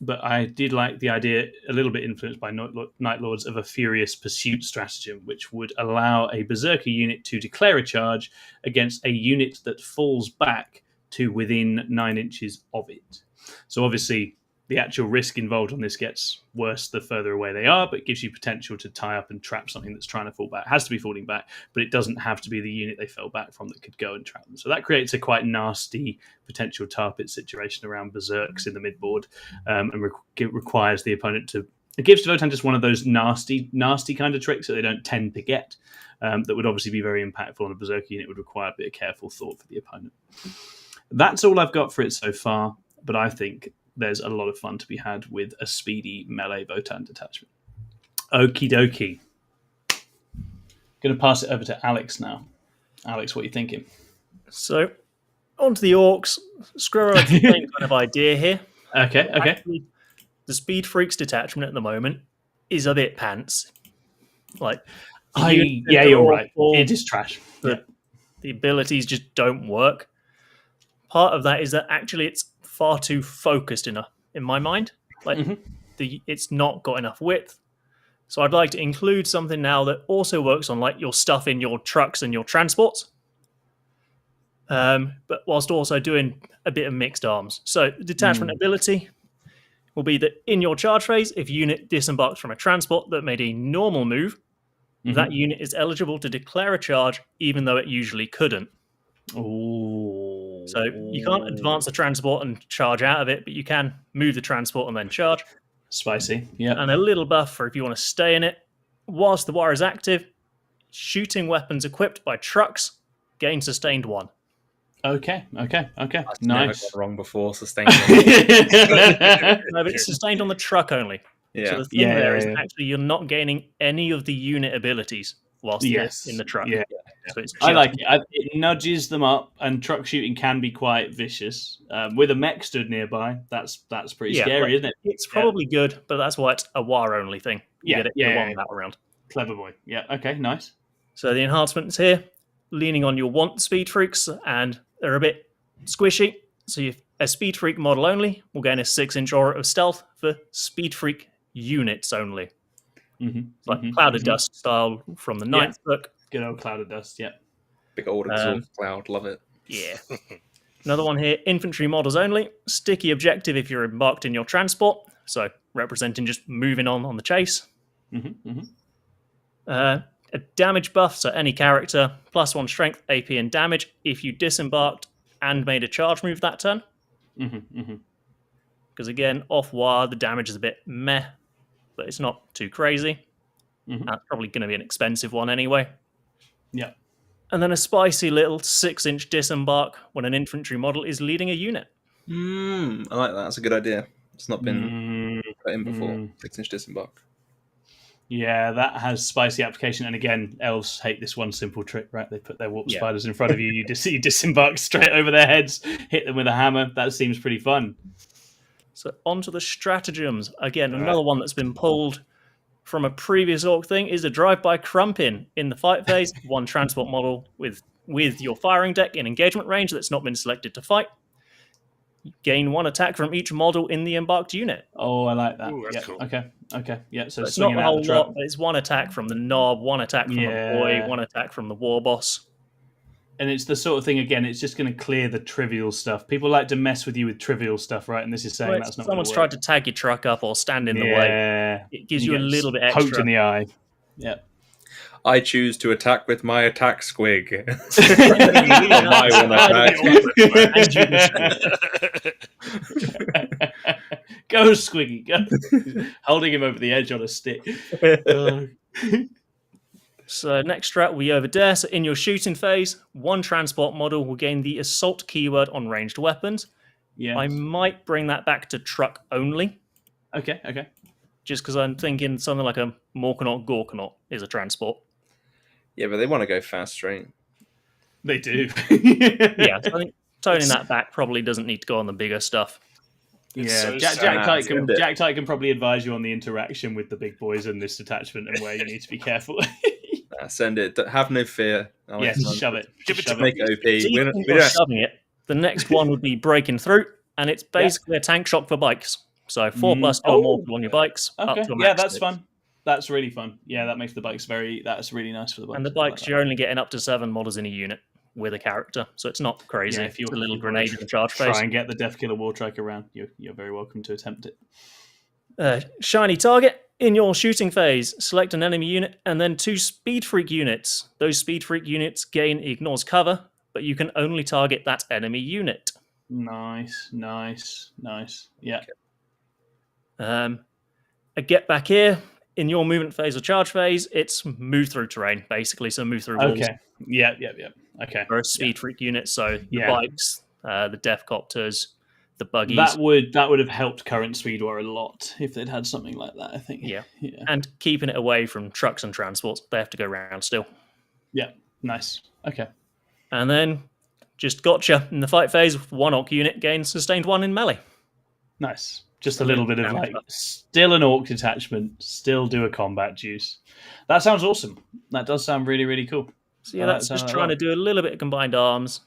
But I did like the idea, a little bit influenced by Night Lords, of a Furious Pursuit stratagem, which would allow a Berserker unit to declare a charge against a unit that falls back to within 9 inches of it. So obviously, the actual risk involved on this gets worse the further away they are, but it gives you potential to tie up and trap something that's trying to fall back. It has to be falling back, but it doesn't have to be the unit they fell back from that could go and trap them. So that creates a quite nasty potential tar pit situation around Berserks in the midboard, and requires the opponent to... It gives to Votan just one of those nasty kind of tricks that they don't tend to get, that would obviously be very impactful on a Berserker unit. Would require a bit of careful thought for the opponent. That's all I've got for it so far, but I think there's a lot of fun to be had with a speedy melee Votan detachment. Okie dokie. Going to pass it over to Alex now. Alex, what are you thinking? So, onto the orcs. Screw the same kind of idea here. Okay. Actually, the Speed Freaks detachment at the moment is a bit pants. Like, you're right. It is trash. The abilities just don't work. Part of that is that actually it's far too focused enough in my mind. Like it's not got enough width. So I'd like to include something now that also works on like your stuff in your trucks and your transports. But whilst also doing a bit of mixed arms. So the detachment ability will be that in your charge phase, if a unit disembarks from a transport that made a normal move, that unit is eligible to declare a charge even though it usually couldn't. Ooh. So you can't advance the transport and charge out of it, but you can move the transport and then charge. Spicy, yeah. And a little buff for if you want to stay in it. Whilst the war is active, shooting weapons equipped by trucks gain sustained 1. Okay. That's Nice. never got wrong before, sustained. No, but it's sustained on the truck only. Yeah. So the thing there is actually you're not gaining any of the unit abilities whilst they're in the truck. Yeah. So it's I like it. It nudges them up, and truck shooting can be quite vicious. With a mech stood nearby, that's pretty scary, isn't it? It's probably good, but that's why it's a war only thing. You get it one battle round. Clever boy. Yeah. Okay. Nice. So the enhancements here, leaning on your want Speed Freaks, and they're a bit squishy. So a Speed Freak model only will gain a 6-inch aura of stealth for Speed Freak units only. Like Cloud of Dust style from the 9th book. Good old Cloud of Dust, yeah. Big old exhaust cloud, love it. Yeah. Another one here, infantry models only. Sticky objective if you're embarked in your transport. So representing just moving on the chase. A damage buff, so any character, +1 strength, AP, and damage if you disembarked and made a charge move that turn. Because again, off war, the damage is a bit meh, but it's not too crazy. That's probably going to be an expensive one anyway. Yeah. And then a spicy little 6-inch disembark when an infantry model is leading a unit. I like that. That's a good idea. It's not been put in before. 6-inch disembark. Yeah, that has spicy application. And again, elves hate this one simple trick, right? They put their warp spiders in front of you. You disembark straight over their heads, hit them with a hammer. That seems pretty fun. So onto the stratagems. Again, another one that's been pulled from a previous orc thing is a drive-by crumpin. In the fight phase, one transport model with your firing deck in engagement range that's not been selected to fight. Gain 1 attack from each model in the embarked unit. Oh, I like that. Ooh, that's cool. Okay. Yeah, so it's not a whole lot, but it's 1 attack from the knob, 1 attack from the boy, 1 attack from the war boss. And it's the sort of thing, again, it's just going to clear the trivial stuff. People like to mess with you with trivial stuff, right? And this is saying that's not someone's tried to tag your truck up or stand in the way. It gives you a little bit extra. Poked in the eye. Yeah. I choose to attack with my attack squig. My 1 attack. Go, Squiggy, go. Holding him over the edge on a stick. So next strat will be over there. So in your shooting phase, one transport model will gain the assault keyword on ranged weapons. Yeah. I might bring that back to truck only. Okay. Just because I'm thinking something like a Morkanaut Gorkanaut is a transport. Yeah, but they want to go fast straight. They do. Yeah, so I think toning that back probably doesn't need to go on the bigger stuff. Yeah, so Jack Tight can probably advise you on the interaction with the big boys in this detachment and where you need to be careful. Send it. Have no fear. Yes, shove it. Give it to Shove Make it OP. So We you don't, think we you're don't, shoving it. The next one would be breaking through, and it's basically a tank shock for bikes. So 4+2 or more on your bikes. Up Okay, to a yeah, max that's 6. fun. That's really fun. Yeah, that makes the bikes that's really nice for the bikes. And the bikes, you're only getting up to 7 models in a unit with a character, so it's not crazy. Yeah, if you it's a little if you wanna grenade in the charge try phase. and get the Death Killer War Trike around, you're very welcome to attempt it. Shiny target. In your shooting phase, select an enemy unit and then 2 Speed Freak units. Those Speed Freak units gain Ignores cover, but you can only target that enemy unit. Nice. Yeah. A get back here. In your movement phase or charge phase, it's move through terrain, basically, so move through walls. Okay. Yeah. Okay. Or a Speed Freak unit, so the Yeah. bikes, the Death Copters, the buggies. That would have helped current Swede War a lot if they'd had something like that, I think. Yeah. And keeping it away from trucks and transports. They have to go around still. Yeah. Nice. Okay. And then just gotcha. In the fight phase, 1 Orc unit gains sustained 1 in melee. Nice. Just a little bit of still an Orc detachment, still do a combat juice. That sounds awesome. That does sound really, really cool. So yeah, that's just trying to do a little bit of combined arms.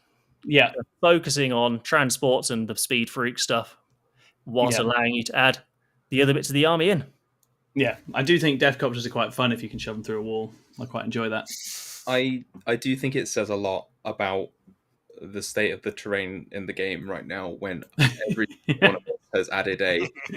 Yeah. Focusing on transports and the Speed Freak stuff, whilst allowing you to add the other bits of the army in. Yeah, I do think Death Copters are quite fun if you can shove them through a wall. I quite enjoy that. I do think it says a lot about the state of the terrain in the game right now when every one of us has added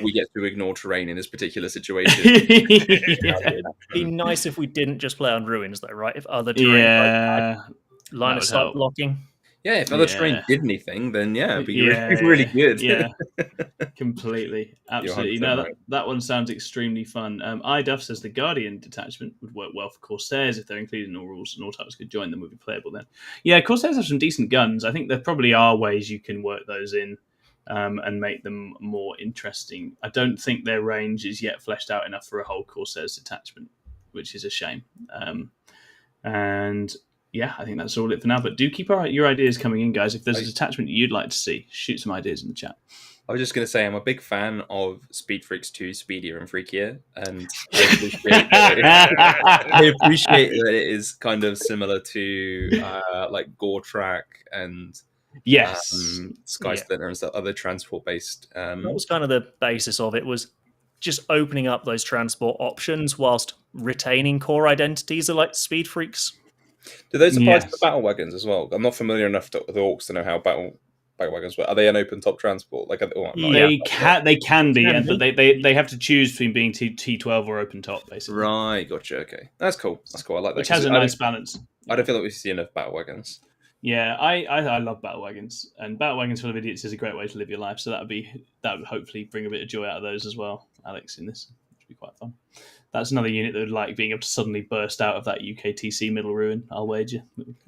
we get to ignore terrain in this particular situation. It'd be nice if we didn't just play on ruins though, right? If other terrain line of sight blocking. Yeah, if other terrain did anything, then it'd be really good. Yeah, completely. Absolutely. No, that one sounds extremely fun. iDuff says the Guardian detachment would work well for Corsairs if they're included in all rules and all types could join them would be playable then. Yeah, Corsairs have some decent guns. I think there probably are ways you can work those in and make them more interesting. I don't think their range is yet fleshed out enough for a whole Corsairs detachment, which is a shame. And yeah, I think that's all it for now. But do keep your ideas coming in, guys. If there's a detachment you'd like to see, shoot some ideas in the chat. I was just going to say I'm a big fan of Speed Freaks 2, Speedier and Freakier, and I appreciate that it is kind of similar to like Gore-Track and Sky Splinter and stuff, other transport-based. That was kind of the basis of it, was just opening up those transport options whilst retaining core identities of like Speed Freaks. Do those apply to the battle wagons as well? I'm not familiar enough with the Orcs to know how battle wagons work. Are they an open top transport? Like they can be, but they have to choose between being T12 or open top, basically. Right, gotcha. Okay, that's cool. I like that. Which has a nice balance. I don't feel like we see enough battle wagons. Yeah, I love battle wagons, and battle wagons full of idiots is a great way to live your life. So that would hopefully bring a bit of joy out of those as well, Alex. In this, which would be quite fun. That's another unit that would like being able to suddenly burst out of that UKTC middle ruin, I'll wager.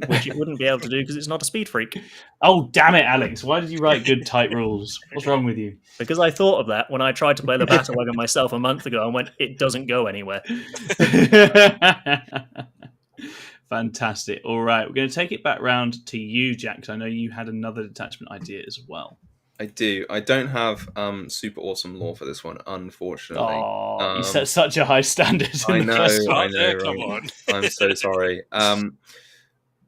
Which it wouldn't be able to do because it's not a Speed Freak. Oh, damn it, Alex. Why did you write good, tight rules? What's wrong with you? Because I thought of that when I tried to play the Battle Wagon myself a month ago and went, it doesn't go anywhere. Fantastic. All right, we're going to take it back round to you, Jack, because I know you had another detachment idea as well. I do. I don't have super awesome lore for this one, unfortunately. Oh, you set such a high standard. I know. Come on. I'm so sorry.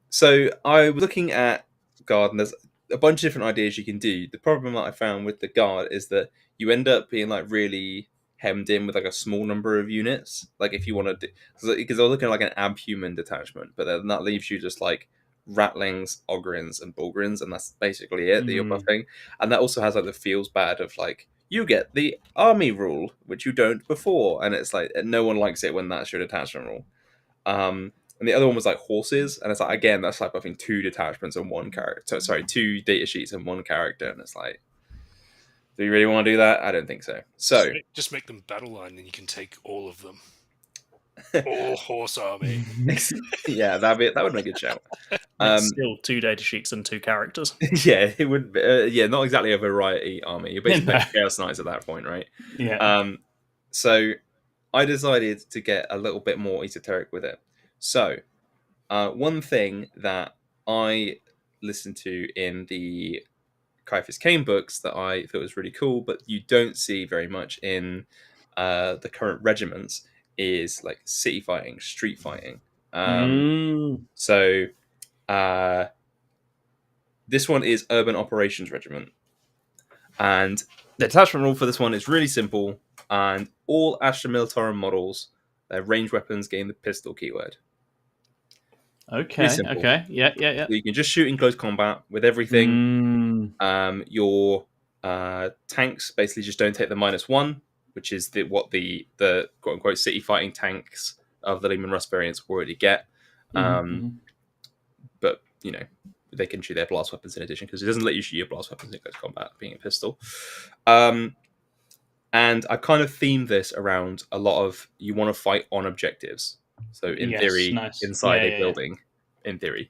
So I was looking at Guard, and there's a bunch of different ideas you can do. The problem that I found with the Guard is that you end up being like really hemmed in with like a small number of units. Like if you want to, because I was looking at like an abhuman detachment, but then that leaves you just like Ratlings, Ogrins, and Bulgrins, and that's basically it that you're buffing. And that also has like the feels bad of like you get the army rule, which you don't before, and it's like no one likes it when that's your detachment rule. And the other one was like horses, and it's like again that's like buffing 2 detachments and 1 character. Sorry, 2 data sheets and 1 character, and it's like, do you really want to do that? I don't think so. So just make them battle line, and you can take all of them. Horse army. Yeah, that would make a good shout. It's still 2 data sheets and 2 characters. Yeah, it would. Not exactly a variety army. You're basically playing Chaos Knights at that point, right? Yeah. So I decided to get a little bit more esoteric with it. So one thing that I listened to in the Caiaphas Cain books that I thought was really cool, but you don't see very much in the current regiments, is like city fighting, street fighting. So this one is Urban Operations Regiment, and the detachment rule for this one is really simple. And all Astra Militarum models, their ranged weapons gain the pistol keyword. Okay. Okay. Yeah. So you can just shoot in close combat with everything. Your tanks basically just don't take the -1, which is what the quote unquote city fighting tanks of the Lehman Russ variants already get. But they can shoot their blast weapons in addition, because it doesn't let you shoot your blast weapons in close combat, being a pistol. And I kind of themed this around a lot of you want to fight on objectives. So in theory, inside a building, in theory.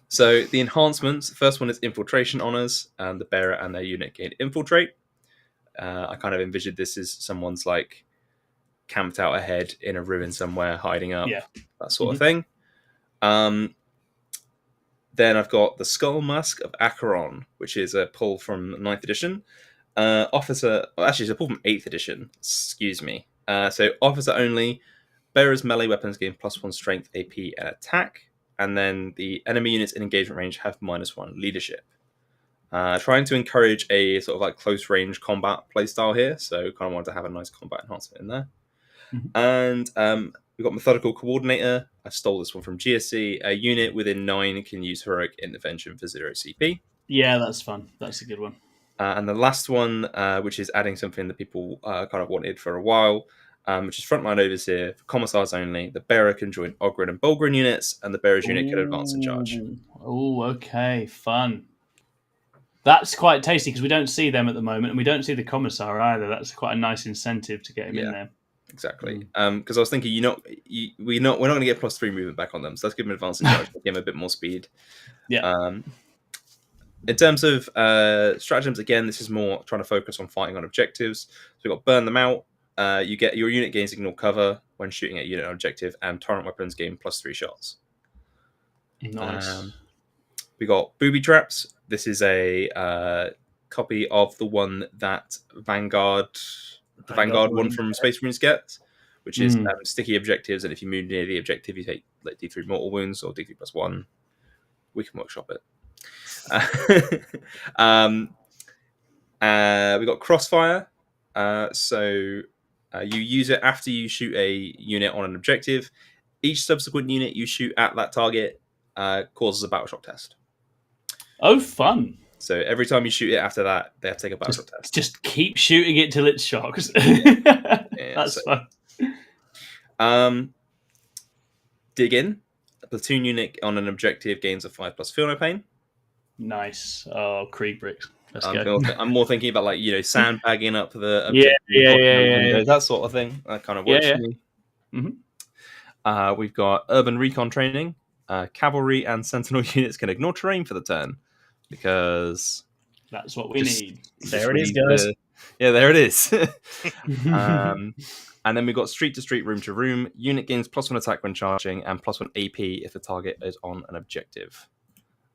So the enhancements, the first one is Infiltration Honors, and the bearer and their unit gain Infiltrate. I kind of envisioned this as someone's like camped out ahead in a ruin somewhere, hiding up, that sort of thing. Then I've got the Skull Mask of Acheron, which is a pull from 9th edition. It's a pull from 8th edition, excuse me. So officer only, bearer's melee weapons gain +1 strength, AP, and attack. And then the enemy units in engagement range have -1 leadership. Trying to encourage a sort of like close range combat playstyle here, so kind of wanted to have a nice combat enhancement in there. And we've got Methodical Coordinator. I stole this one from GSC. A unit within 9 can use Heroic Intervention for 0 CP. Yeah, that's fun. That's a good one. And the last one, which is adding something that people kind of wanted for a while, which is Frontline Overseer for Commissars only. The bearer can join Ogren and Bulgren units, and the bearer's unit can advance and charge. Oh, okay. Fun. That's quite tasty, because we don't see them at the moment, and we don't see the Commissar either. That's quite a nice incentive to get him in there. Exactly. Because I was thinking, we're not going to get +3 movement back on them, so let's give them advance and charge, give them a bit more speed. Yeah. In terms of stratagems, again, this is more trying to focus on fighting on objectives. So we've got Burn Them Out. You get your unit gains ignore cover when shooting at a unit on objective, and torrent weapons gain +3 shots. Nice. We got Booby Traps. This is a copy of the one that Vanguard one from Space Marines gets, which is sticky objectives, and if you move near the objective, you take like D3 mortal wounds or D3 +1. We can workshop it. We got Crossfire. So you use it after you shoot a unit on an objective. Each subsequent unit you shoot at that target causes a battle shock test. Oh, fun. So every time you shoot it after that, they have to take a battle shock test. Just keep shooting it till it's shocked. That's fun. Dig In. A platoon unit on an objective gains a 5+ Feel No Pain. Nice. Oh, Krieg bricks. Let's go. I'm more thinking about like sandbagging up the objective, that sort of thing. That kind of works for me. We've got Urban Recon Training. Cavalry and Sentinel units can ignore terrain for the turn, because that's what we need. There it is, guys. There it is. And then we've got Street to Street, Room to Room. Unit gains +1 attack when charging and +1 AP if the target is on an objective.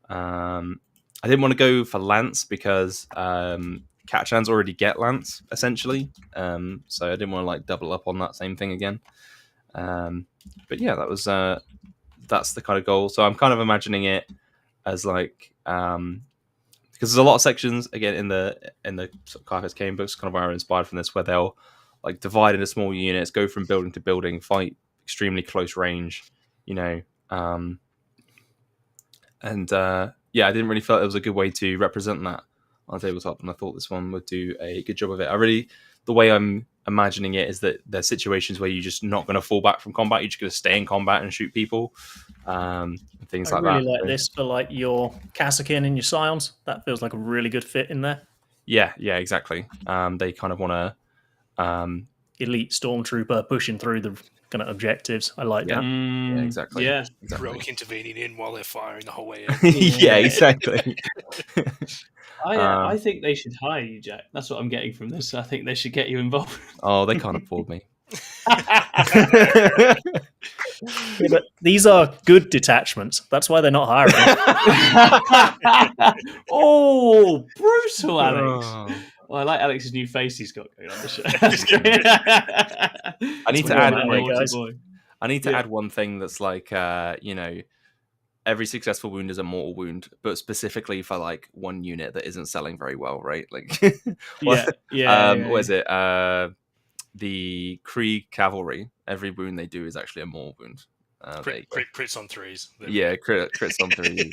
I didn't want to go for Lance because Catchans already get Lance, essentially. So I didn't want to like double up on that same thing again. But yeah, that was that's the kind of goal. So I'm kind of imagining it as like because there's a lot of sections again in the Caiaphas Cain books, kind of where I'm inspired from this, where they'll like divide into small units, go from building to building, fight extremely close range, and I didn't really feel it was a good way to represent that on tabletop, and I thought this one would do a good job of it. The way I'm imagining it is that there's situations where you're just not going to fall back from combat, you're just going to stay in combat and shoot people, things like that. I really like this for like your Kassakin and your Scions. That feels like a really good fit in there. Yeah, exactly. They kind of want to elite stormtrooper pushing through the kind of objectives. I like that. Yeah, exactly. Yeah. Exactly. Rogue intervening in while they're firing the whole way. Yeah, exactly. I think they should hire you, Jack. That's what I'm getting from this. I think they should get you involved. Oh, they can't afford me. Yeah, but these are good detachments. That's why they're not hiring. Oh, brutal, Alex. Oh. Well, I like Alex's new face he's got going on the show. I need to Well, add man, like, guys. I need to Yeah. add one thing that's like every successful wound is a mortal wound, but specifically for like one unit that isn't selling very well, right? Like what is it? The Krieg cavalry, every wound they do is actually a mortal wound. Crits on 3s. Yeah, crits on 3.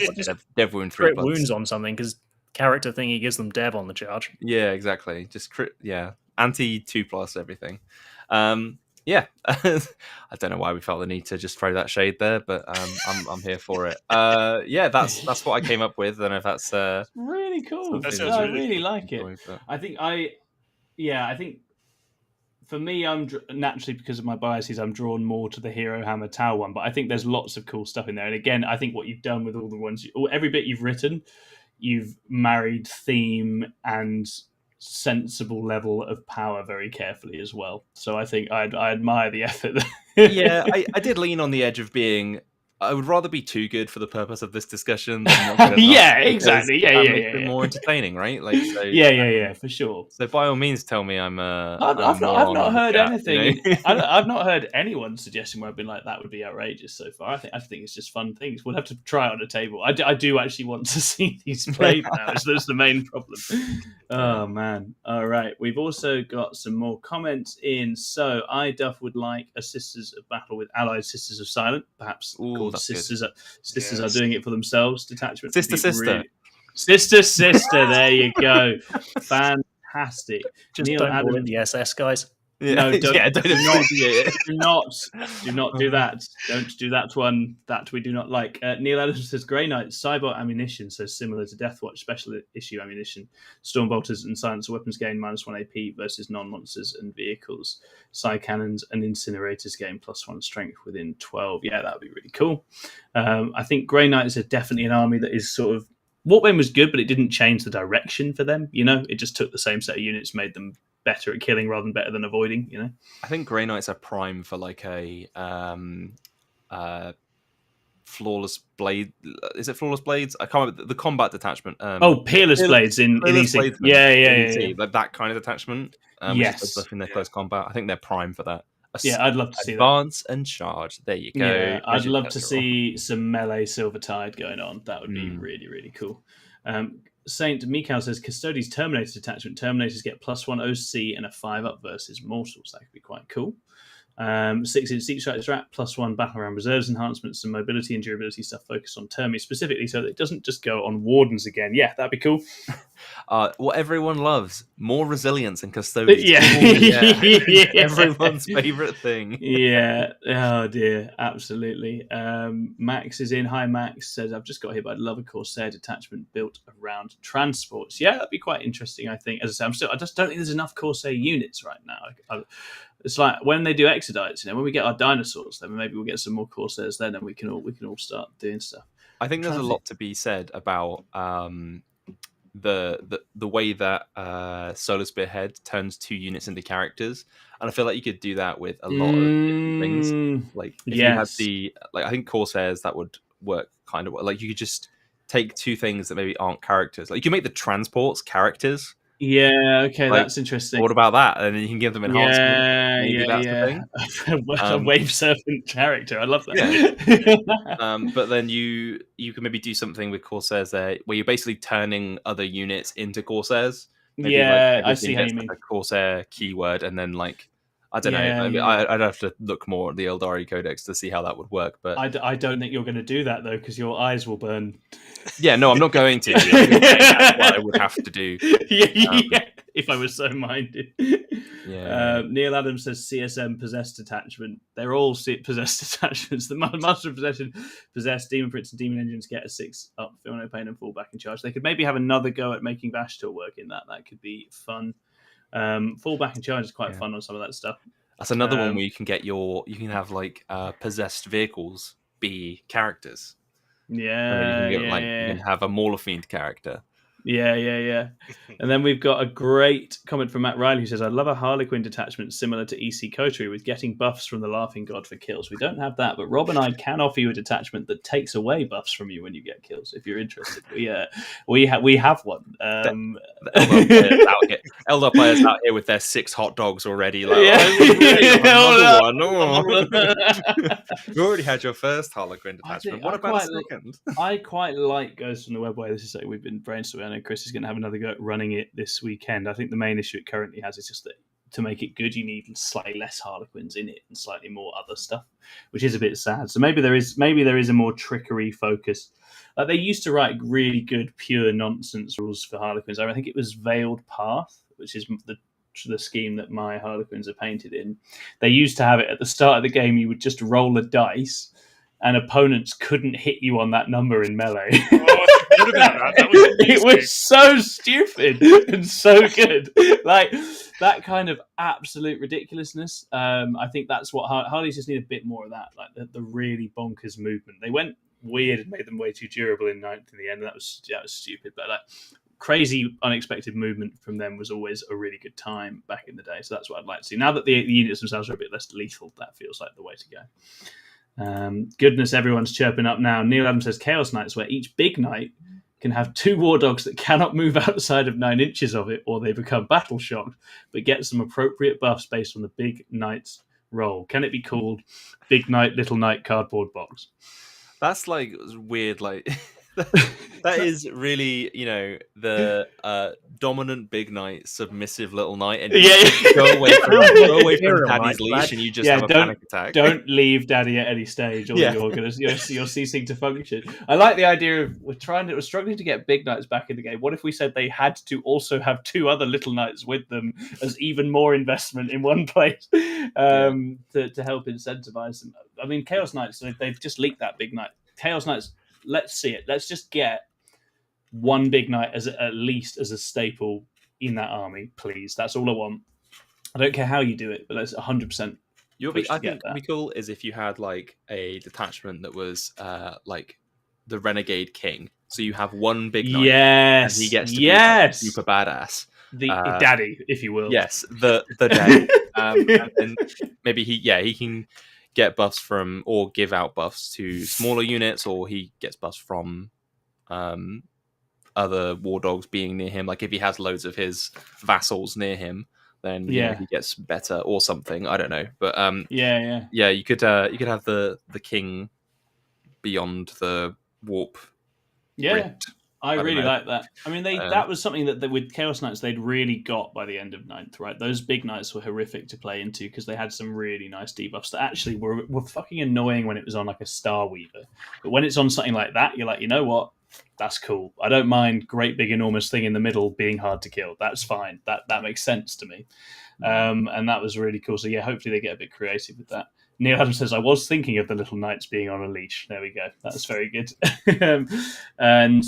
Dev wound 3 Crit plus. wounds on something because character thingy gives them dev on the charge. Yeah, exactly. Just crit. Yeah, anti 2+ everything. Yeah, I don't know why we felt the need to just throw that shade there, but I'm here for it. Yeah, that's what I came up with, and if that's really cool. That I sounds really like it. enjoying, but- I think for me, I'm naturally, because of my biases, I'm drawn more to the Hero Hammer Tau one. But I think there's lots of cool stuff in there. And again, I think what you've done with all the ones, every bit you've written, you've married theme and sensible level of power very carefully as well. So I think I admire the effort. Yeah, I did lean on the edge of being. I would rather be too good for the purpose of this discussion than not good enough, Yeah, because exactly. that Yeah, makes it more entertaining, right? Like, so, yeah, for sure. So by all means, tell me I'm. I've not heard anything. You know? I've not heard anyone suggesting where I've been like that would be outrageous so far. I think it's just fun things. We'll have to try it on a table. I do actually want to see these played now. So that's the main problem. Oh man! All right, we've also got some more comments in. So iDuff would like a Sisters of Battle with allied Sisters of Silent, perhaps called Sisters. Sisters are doing it for themselves. Detachment. Sister. Really... Sister. There you go. Fantastic. Just Neil don't call Adams. it the SS, guys. Yeah. No, don't, yeah, don't do not do that. Don't do that one. That we do not like. Neil Adams says Grey Knight cyber ammunition, so similar to Deathwatch special issue ammunition. Stormbolters and silencer weapons gain -1 AP versus non-monsters and vehicles. Psy cannons and incinerators gain +1 strength within 12. Yeah, that would be really cool. I think Grey Knights are definitely an army that is sort of. Warpbane was good, but it didn't change the direction for them. You know, it just took the same set of units, made them better at killing rather than better than avoiding. You know, I think Grey Knights are prime for like a flawless blade. Is it flawless blades? I can't remember the combat detachment. Peerless blades in EC. Blades Yeah. Like that kind of detachment. Yes, in their close combat. I think they're prime for that. I'd love to see that. Advance and charge. There you go. Yeah, I'd love to see some melee Silver Tide going on. That would be really, really cool. Saint Mikhail says Custodes Terminator detachment. Terminators get +1 OC and a 5+ versus mortals. That could be quite cool. 6-inch Deep Strike Strap +1 battle around reserves enhancements, some mobility and durability stuff focused on Termi specifically, so that it doesn't just go on Wardens again. Yeah, that'd be cool. What everyone loves, more resilience in Custodes. Yeah. Everyone's favorite thing. Yeah. Oh dear. Absolutely. Max is in. Hi, Max says I've just got here, but I'd love a Corsair detachment built around transports. Yeah, that'd be quite interesting. I think, as I say, I just don't think there's enough Corsair units right now. It's like when they do Exodites, when we get our dinosaurs, then maybe we'll get some more Corsairs then, and we can all start doing stuff. I think there's a lot to be said about the way that Solar Spearhead turns 2 units into characters, and I feel like you could do that with a lot of different things. Like if you had I think Corsairs, that would work kind of well. Like you could just take 2 things that maybe aren't characters. Like you can make the transports characters. Yeah, okay, that's interesting. What about that? And then you can give them enhancement. Maybe that's the thing. A wave serpent character. I love that. Yeah. But then you can maybe do something with Corsairs there, where you're basically turning other units into Corsairs. Maybe I see how you mean. A Corsair keyword, and then I don't know. Yeah. I'd have to look more at the Eldari Codex to see how that would work. But I don't think you're going to do that though, because your eyes will burn. Yeah, no, I'm not going to. That's what I would have to do. Yeah, if I was so minded. Neil Adams says CSM possessed detachment. They're all possessed detachments. The Master of Possession possessed Demon Prince and Demon Engines get a 6 up, feel no pain and fall back in charge. They could maybe have another go at making Vashtor work in that. That could be fun. Fall back in charge is quite fun on some of that stuff. That's another one where you can have like possessed vehicles be characters. Yeah, you can have a Mauler Fiend character. Yeah. And then we've got a great comment from Matt Riley who says, I'd love a Harlequin detachment similar to EC Coterie with getting buffs from the Laughing God for kills. We don't have that, but Rob and I can offer you a detachment that takes away buffs from you when you get kills, if you're interested. We have one. The Eldar players out here with their 6 hot dogs already. Like, another one. Oh. You already had your first Harlequin detachment. What about a second? I quite like Ghosts from the Webway. This is like we've been brainstorming. I know Chris is going to have another go at running it this weekend. I think the main issue it currently has is just that to make it good, you need slightly less Harlequins in it and slightly more other stuff, which is a bit sad. So maybe there is a more trickery focus. Like they used to write really good pure nonsense rules for Harlequins. I think it was Veiled Path, which is the scheme that my Harlequins are painted in. They used to have it at the start of the game. You would just roll a dice, and opponents couldn't hit you on that number in melee. It was so stupid and so good. Like that kind of absolute ridiculousness. I think that's what Harleys just need a bit more of that. Like the really bonkers movement. They went weird and made them way too durable in 9th in the end. That was stupid. But like crazy, unexpected movement from them was always a really good time back in the day. So that's what I'd like to see. Now that the units themselves are a bit less lethal, that feels like the way to go. Goodness, everyone's chirping up now. Neil Adams says Chaos Knights, where each big knight can have 2 war dogs that cannot move outside of 9 inches of it, or they become battle shocked, but get some appropriate buffs based on the big knight's role. Can it be called Big Knight, Little Knight cardboard box? That's like weird, like that is really, the dominant big knight, submissive little knight, and go away from Daddy's leash, and you just have a panic attack. Don't leave Daddy at any stage, or you're ceasing to function. I like the idea of we're struggling to get big knights back in the game. What if we said they had to also have 2 other little knights with them as even more investment in one place to help incentivize them? I mean, Chaos Knights, they've just leaked that big knight. Chaos Knights. Let's see it. Let's just get 1 big knight at least as a staple in that army, please. That's all I want. I don't care how you do it, but let's 100%. I think would be cool is if you had like a detachment that was like the Renegade King. So you have 1 big knight, and he gets to be like super badass. The daddy, if you will. Yes, the daddy. And then maybe he can get buffs from or give out buffs to smaller units, or he gets buffs from other war dogs being near him. Like if he has loads of his vassals near him, then he gets better or something. I don't know, but you could have the king beyond the warp. Rift. I really like that. I mean, that was something that with Chaos Knights they'd really got by the end of 9th, right? Those big knights were horrific to play into because they had some really nice debuffs that actually were fucking annoying when it was on like a Star Weaver. But when it's on something like that, you're like, you know what? That's cool. I don't mind great big enormous thing in the middle being hard to kill. That's fine. That makes sense to me. And that was really cool. So yeah, hopefully they get a bit creative with that. Neil Adams says, I was thinking of the little knights being on a leash. There we go. That's very good. And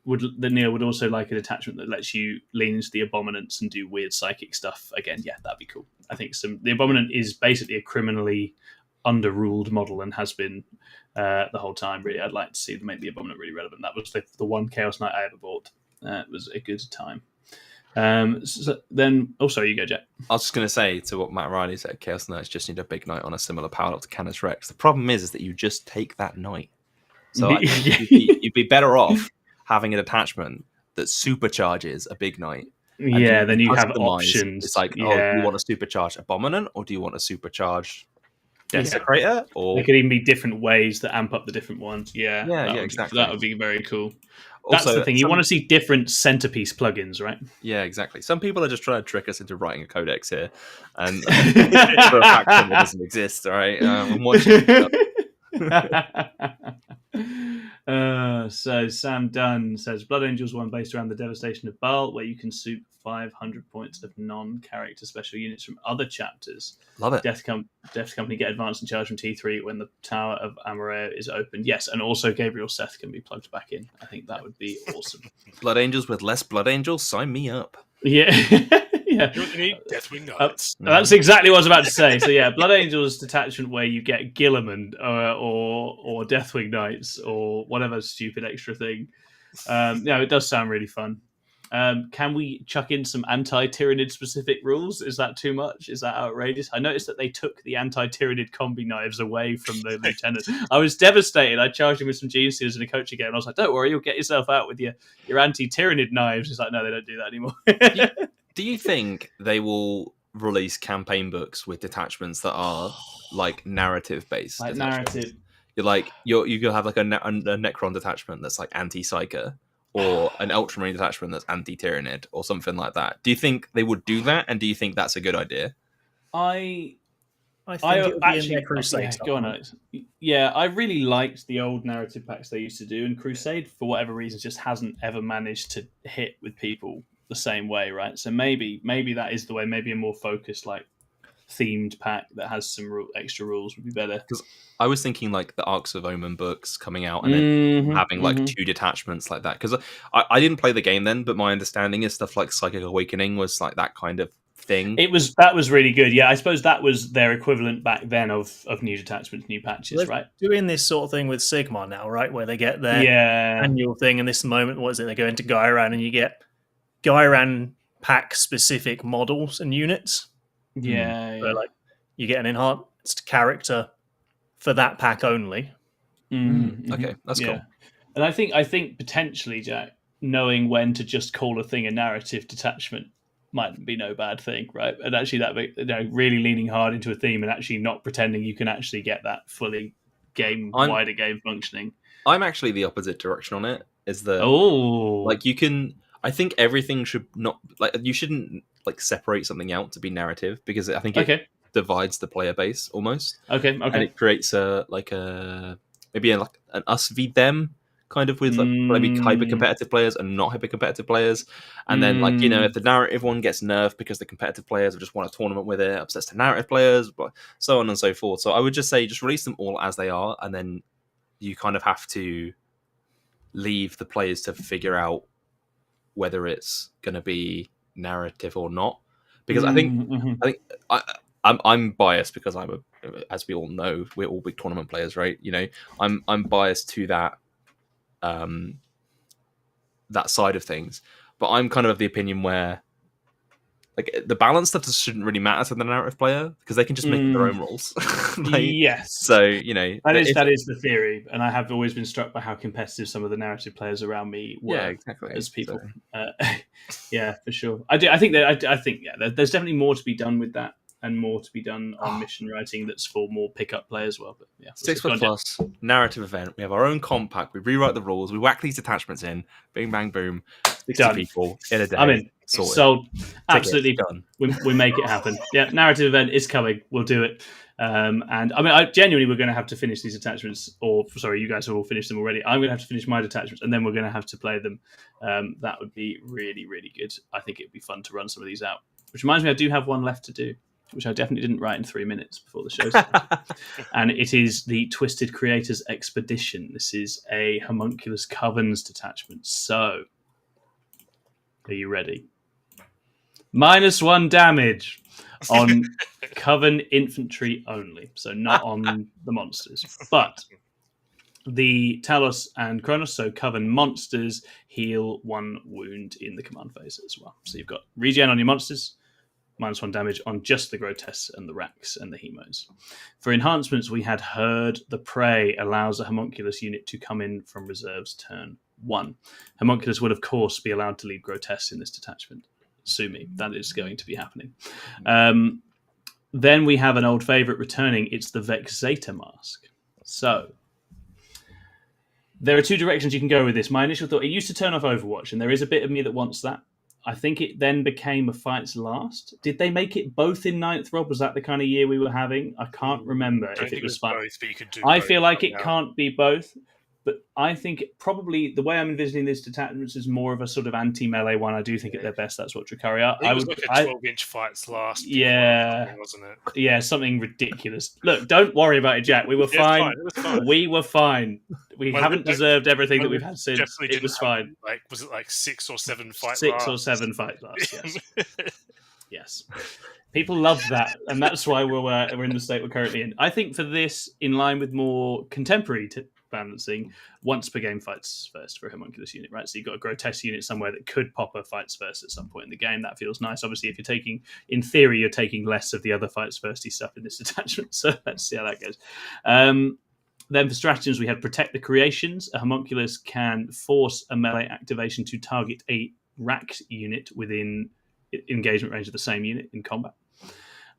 Neil would also like a detachment that lets you lean into the Abominants and do weird psychic stuff. Again, yeah, that'd be cool. I think the Abominant is basically a criminally underruled model and has been the whole time. Really, I'd like to see them make the Abominant really relevant. That was the 1 Chaos Knight I ever bought. It was a good time. Sorry, you go, Jack. I was just going to say to what Matt Riley said, Chaos Knights just need a big knight on a similar power up to Canis Rex. The problem is that you just take that knight. So I think you'd be better off having a detachment that supercharges a big knight. Yeah, then you have options. It's like, do you want a supercharged Abominant or do you want a supercharged Desecrator? Or there could even be different ways that amp up the different ones. Exactly. That would be very cool. That's the thing. You want to see different centerpiece plugins, right? Yeah, exactly. Some people are just trying to trick us into writing a codex here, and for a fact that it doesn't exist. All right, I'm watching. So Sam Dunn says Blood Angels one based around the devastation of Baal, where you can soup 500 points of non-character special units from other chapters. Love it. Death Company get advanced and charge from T3 when the Tower of Amareo is opened. Yes, and also Gabriel Seth can be plugged back in. I think that would be awesome. Blood Angels with less Blood Angels, sign me up. Yeah. Yeah. You need Deathwing Knights. That's exactly what I was about to say. So yeah, Blood Angels detachment where you get Gilliman or Deathwing Knights or whatever stupid extra thing. It does sound really fun. Can we chuck in some anti-Tyranid specific rules? Is that too much? Is that outrageous? I noticed that they took the anti-Tyranid combi knives away from the lieutenant. I was devastated. I charged him with some Gene Stealers in a coaching game, and I was like, "Don't worry, you'll get yourself out with your anti-Tyranid knives." He's like, "No, they don't do that anymore." Do you think they will release campaign books with detachments that are like narrative based? Like narrative. You could have like a Necron detachment that's like anti-Psyker, or an Ultramarine detachment that's anti-Tyranid, or something like that. Do you think they would do that? And do you think that's a good idea? I think it would be in their Crusade. Go on, Alex. Yeah, I really liked the old narrative packs they used to do, and Crusade, for whatever reason, just hasn't ever managed to hit with people the same way, right? So maybe that is the way. Maybe a more focused, like themed pack that has some extra rules would be better. Because I was thinking like the Arcs of Omen books coming out and then having like two detachments like that. Because I didn't play the game then, but my understanding is stuff like Psychic Awakening was like that kind of thing. That was really good. Yeah, I suppose that was their equivalent back then of new detachments, new patches, right? Doing this sort of thing with Sigmar now, right? Where they get their annual thing, and this moment, what is it? They go into Gairan and you get Gairan pack specific models and units. Yeah, so like you get an enhanced character for that pack only. Okay, that's cool. And I think potentially, Jack, knowing when to just call a thing a narrative detachment might be no bad thing, right? And actually, that really leaning hard into a theme and actually not pretending you can actually get that fully wider game functioning. I'm actually the opposite direction on it. You can. I think everything should not you shouldn't separate something out to be narrative, because I think it divides the player base almost. Okay. And it creates maybe an us v them kind of with maybe hyper competitive players and not hyper competitive players. And then if the narrative one gets nerfed because the competitive players have just won a tournament with it, upsets the narrative players, but so on and so forth. So I would just say just release them all as they are, and then you kind of have to leave the players to figure out whether it's going to be narrative or not, because I think I'm biased because as we all know, we're all big tournament players, right? I'm biased to that that side of things, but I'm kind of the opinion where the balance stuff shouldn't really matter to the narrative player, because they can just make their own rules. Yes. So that is the theory, and I have always been struck by how competitive some of the narrative players around me were as people. So. Yeah, for sure. I think there's definitely more to be done with that, and more to be done on mission writing that's for more pickup play as well. But yeah, 6+ narrative event. We have our own comp pack. We rewrite the rules. We whack these attachments in. Bing bang boom. 60 done. People in a day. I'm in. Sorted. Sold. Absolutely done. We make it happen. Yeah, narrative event is coming. We'll do it. And I genuinely, we're going to have to finish these attachments. Or sorry, you guys have all finished them already. I'm going to have to finish my detachments, and then we're going to have to play them. That would be really, really good. I think it'd be fun to run some of these out. Which reminds me, I do have one left to do, which I definitely didn't write in 3 minutes before the show started. And it is the Twisted Creators Expedition. This is a Homunculus Covens detachment. So, are you ready? -1 damage on Coven infantry only. So not on the monsters. But the Talos and Kronos, so Coven monsters, heal 1 wound in the command phase as well. So you've got regen on your monsters, -1 damage on just the Grotesques and the Racks and the Hemos. For enhancements, we had Herd the Prey, allows a Homunculus unit to come in from reserves turn 1. Homunculus would, of course, be allowed to lead Grotesques in this detachment. Sue me, that is going to be happening. Then we have an old favourite returning. It's the Vexator Mask. So, there are 2 directions you can go with this. My initial thought, it used to turn off Overwatch, and there is a bit of me that wants that. I think it then became a Fights Last. Did they make it both in 9th, Rob? Was that the kind of year we were having? I can't remember if it was both, but you could do I both feel like right it now. can't be both. But I think probably the way I'm envisioning these detachments is more of a sort of anti-melee one. I do think at their best that's what Drukhari are. It was like a 12-inch fights last. Yeah, wasn't it? Yeah, something ridiculous. Look, don't worry about it, Jack. We were fine. It was fine. We were fine. We haven't deserved everything that we've had since. Definitely it was fine. Like, was it like 6 or 7 fight? 6 or 7 fight lasts. Yes. Yes. People love that, and that's why we're in the state we're currently in. I think for this, in line with more contemporary balancing, once per game fights first for a homunculus unit, right? So you've got a grotesque unit somewhere that could pop a fights first at some point in the game. That feels nice. Obviously, if you're taking, in theory, you're taking less of the other fights firsty stuff in this detachment. So let's see how that goes. Then for stratagems, we had Protect the Creations. A homunculus can force a melee activation to target a Rax unit within engagement range of the same unit in combat.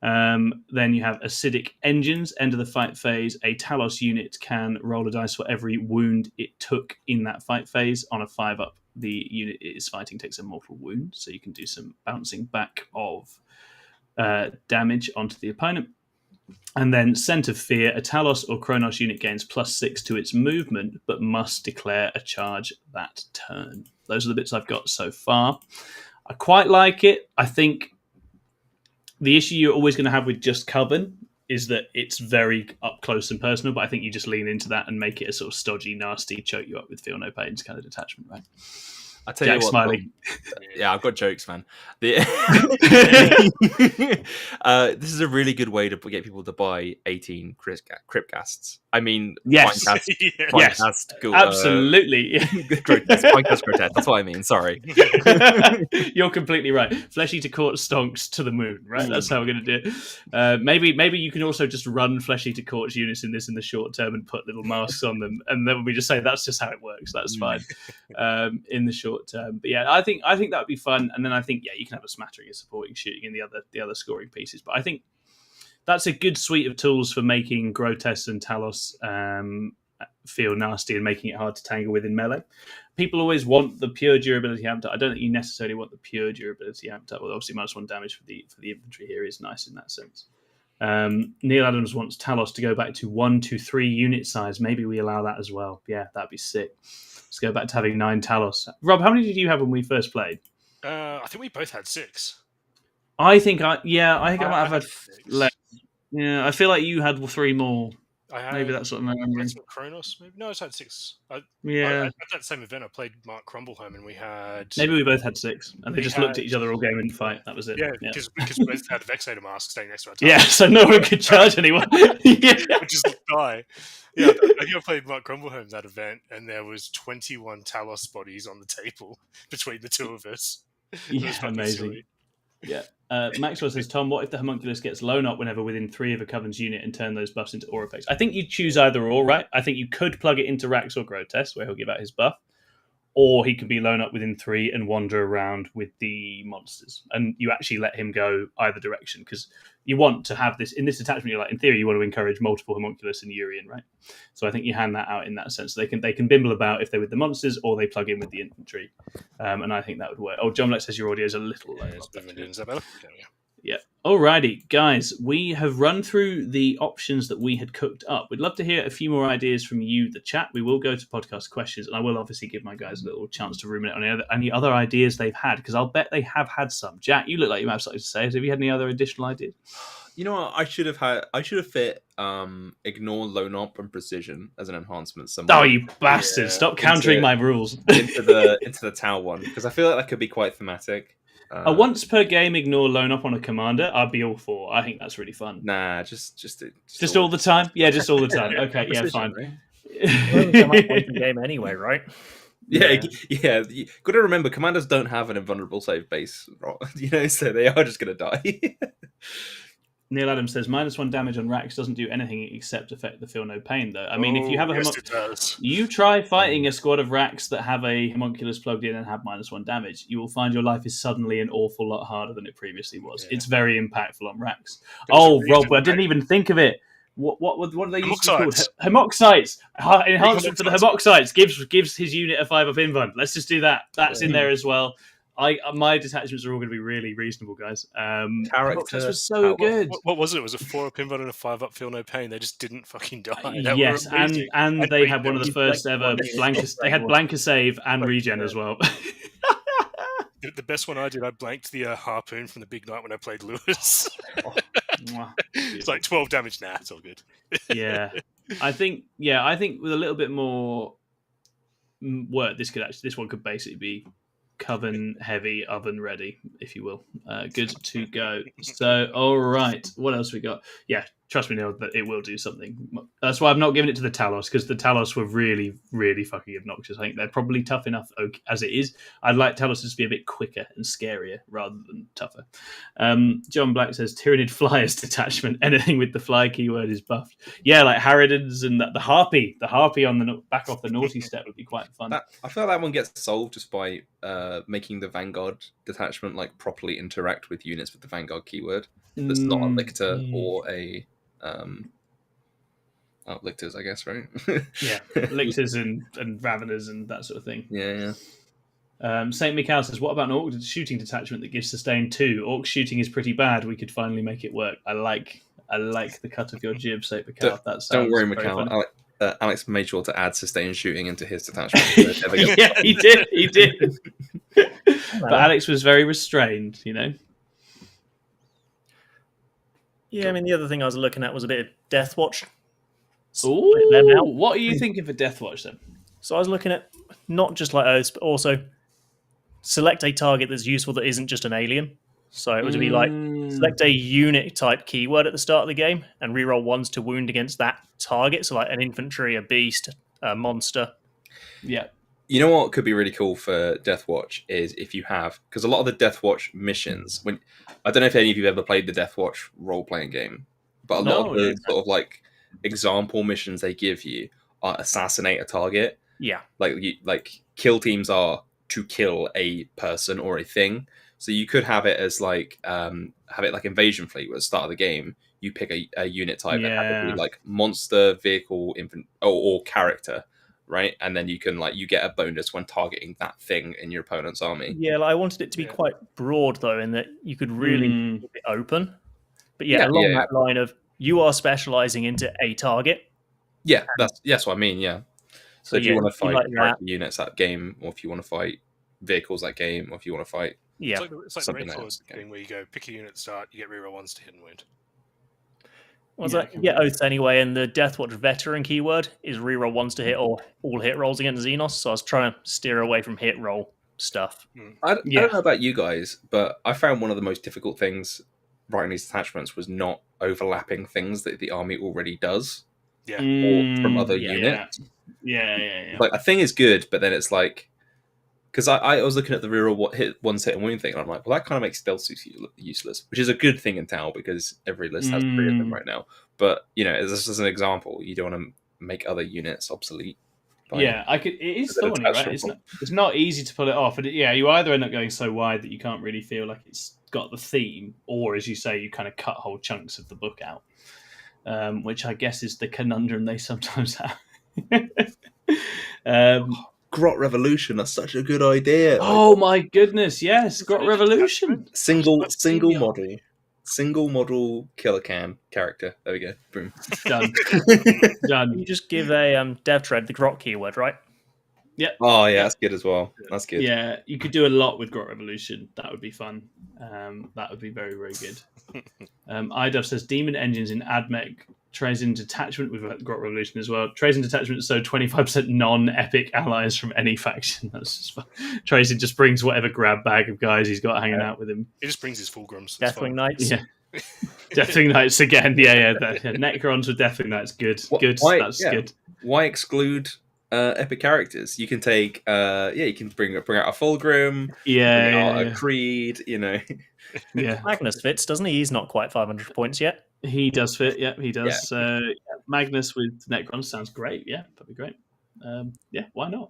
Then you have Acidic Engines. End of the fight phase, a Talos unit can roll a dice for every wound it took in that fight phase. On a 5-up, the unit it is fighting takes a mortal wound, so you can do some bouncing back of damage onto the opponent. And then Scent of Fear. A Talos or Kronos unit gains +6 to its movement, but must declare a charge that turn. Those are the bits I've got so far. I quite like it. I think the issue you're always going to have with just Coven is that it's very up close and personal, but I think you just lean into that and make it a sort of stodgy, nasty, choke you up with feel no pains kind of detachment, right? I tell Jack's you what, smiling. Yeah, I've got jokes, man. This is a really good way to get people to buy 18 Cryptcasts. I mean, yes, absolutely. Grotesque. That's what I mean. Sorry, you're completely right. Flesh Eater Court stonks to the moon, right? That's how we're going to do it. Maybe you can also just run Flesh Eater Court's units in this in the short term and put little masks on them, and then we just say that's just how it works. That's fine in the short term. But yeah, I think that would be fun. And then I think you can have a smattering of supporting shooting in the other scoring pieces. But I think that's a good suite of tools for making Grotesque and Talos feel nasty and making it hard to tangle with in melee. People always want the pure durability amped up. I don't think you necessarily want the pure durability amped up. Well, obviously, -1 damage for the infantry here is nice in that sense. Neil Adams wants Talos to go back to 1 to 3 unit size. Maybe we allow that as well. Yeah, that'd be sick. Let's go back to having 9 Talos. Rob, how many did you have when we first played? I think we both had 6. I think I might have had less. Yeah, I feel like you had 3 more. Maybe that's what I'm remembering. Kronos, maybe? No, I just had 6. At that same event, I played Mark Crumbleholm, and we had... Maybe we both had 6, and they just looked at each other all game and fight. That was it. Yeah, because we both had a Vexator mask staying next to our table. Yeah, so no one could charge anyone. We just die. Yeah, I think I played Mark Crumbleholm that event, and there was 21 Talos bodies on the table between the two of us. Yeah, amazing. Silly. Yeah. Maxwell says, Tom, what if the homunculus gets blown up whenever within 3 of a Coven's unit and turn those buffs into aura effects? I think you choose either or, right? I think you could plug it into Rax or Grotesque, where he'll give out his buff, or he can be blown up within 3 and wander around with the monsters. And you actually let him go either direction, because you want to have this, in this attachment, you're like, in theory, you want to encourage multiple homunculus and Urian, right? So I think you hand that out in that sense. They can bimble about if they're with the monsters, or they plug in with the infantry. And I think that would work. Oh, John Lex says your audio is a little low. Yeah. Alrighty, guys, we have run through the options that we had cooked up. We'd love to hear a few more ideas from you, the chat. We will go to podcast questions, and I will obviously give my guys a little chance to ruminate on any other ideas they've had, because I'll bet they have had some. Jack, you look like you might have something to say. Have you had any other additional ideas? You know what? I should have fit ignore lone op and precision as an enhancement somewhere. Oh, you bastard! Stop countering my rules into the Tau one, because I feel like that could be quite thematic. A once per game ignore lone up on a commander, I'd be all for. I think that's really fun. Just all the time. Yeah, just all the time. Okay, yeah, fine. Right? Game anyway, right? Yeah. Got to remember, commanders don't have an invulnerable save base, so they are just going to die. Neil Adams says -1 damage on Rax doesn't do anything except affect the feel no pain, though. I mean, if you have you try fighting a squad of Rax that have a homunculus plugged in and have -1 damage, you will find your life is suddenly an awful lot harder than it previously was. Yeah. It's very impactful on Rax. Rob, I didn't even think of it. What are they used to called? Homoxites. Enhancement for the homoxites gives his unit a 5-up invuln. Let's just do that. That's in there as well. My detachments are all going to be really reasonable, guys. Character Noxus was so good. What was it? It was a 4-up invuln and a 5-up feel no pain. They just didn't fucking die. They Yes, were amazing. and they had one of the He's first like ever one blankers. They had blanker save and regen as well. The best one I did, I blanked the harpoon from the big knight when I played Lewis. It's like 12 damage. Nah, it's all good. Yeah, I think with a little bit more work, this one could basically be Coven heavy, oven ready, if you will. Good to go. So, all right, what else we got? Yeah, trust me, Neil, that it will do something. That's why I'm not giving it to the Talos, because the Talos were really, really fucking obnoxious. I think they're probably tough enough as it is. I'd like Talos to be a bit quicker and scarier rather than tougher. John Black says Tyranid Flyers detachment. Anything with the fly keyword is buffed. Yeah, like Harridans and the Harpy. The Harpy on the back off the naughty step would be quite fun. I feel like that one gets solved just by making the Vanguard detachment like properly interact with units with the Vanguard keyword. That's not a lictor or a lictors, I guess, right? Yeah, lictors and raveners and that sort of thing. Yeah. Saint Mikhail says, what about an orc shooting detachment that gives sustain 2? Orc shooting is pretty bad. We could finally make it work. I like the cut of your jib, Saint Mikhail. Don't worry, Mikhail. Alex made sure to add sustain shooting into his detachment. Yeah, he did. But Alex was very restrained, you know. Yeah, I mean, the other thing I was looking at was a bit of Death Watch. Ooh, what are you thinking for Death Watch then? So I was looking at not just like Oaths, but also select a target that's useful that isn't just an alien. So it would be like select a unit type keyword at the start of the game and reroll 1s to wound against that target. So like an infantry, a beast, a monster. Yeah. You know what could be really cool for Death Watch is if you have, because a lot of the Death Watch missions, I don't know if any of you have ever played the Death Watch role playing game, but a lot of the sort of like example missions they give you are assassinate a target. Yeah, like kill teams are to kill a person or a thing. So you could have it as like have it like Invasion Fleet, where at the start of the game you pick a unit type and have it be like monster, vehicle, infant, or character, right? And then you can you get a bonus when targeting that thing in your opponent's army. Yeah, I wanted it to be quite broad though, in that you could really keep it open. But along that line of you are specializing into a target. Yeah, that's what I mean. Yeah. So if you want to fight character units that game, or if you want to fight vehicles that game, or if you want to fight it's like the Rainforest thing where you go pick a unit at the start, you get reroll 1s to hit and wound. Oaths anyway, and the Deathwatch veteran keyword is reroll 1s to hit or all hit rolls against Xenos. So I was trying to steer away from hit roll stuff. I don't know about you guys, but I found one of the most difficult things writing these attachments was not overlapping things that the army already does. Yeah. Or from other units. Yeah. Like a thing is good, but then it's like, because I was looking at the reroll one hit and wound thing, and I'm like, well, that kind of makes stealth suits useless, which is a good thing in Tau because every list has 3 of them right now. But this is an example. You don't want to make other units obsolete. It is thorny, right? It's not easy to pull it off, and you either end up going so wide that you can't really feel like it's got the theme, or as you say, you kind of cut whole chunks of the book out. Which I guess is the conundrum they sometimes have. Grot Revolution, that's such a good idea. Oh my goodness, yes, Grot Revolution. Single model killer cam character. There we go. Boom. Done. You just give a dev tread the Grot keyword, right? Yeah. Oh yeah, that's good as well. That's good. Yeah, you could do a lot with Grot Revolution. That would be fun. That would be very, very good. IDUF says Demon Engines in AdMech trays in detachment with Grot Revolution as well. Trays in detachment, so 25% non-epic allies from any faction. That's just fun. Trays just brings whatever grab bag of guys he's got hanging out with him. He just brings his Fulgrims. Deathwing Knights. Yeah. Deathwing Knights again. Yeah. Necrons with Deathwing Knights. Good. That's good. Why exclude epic characters? You can take you can bring out a Fulgrim, a Creed, Yeah. Magnus fits, doesn't he? He's not quite 500 points yet. He does fit, he does. So Magnus with Necrons sounds great. Yeah, that'd be great. Why not?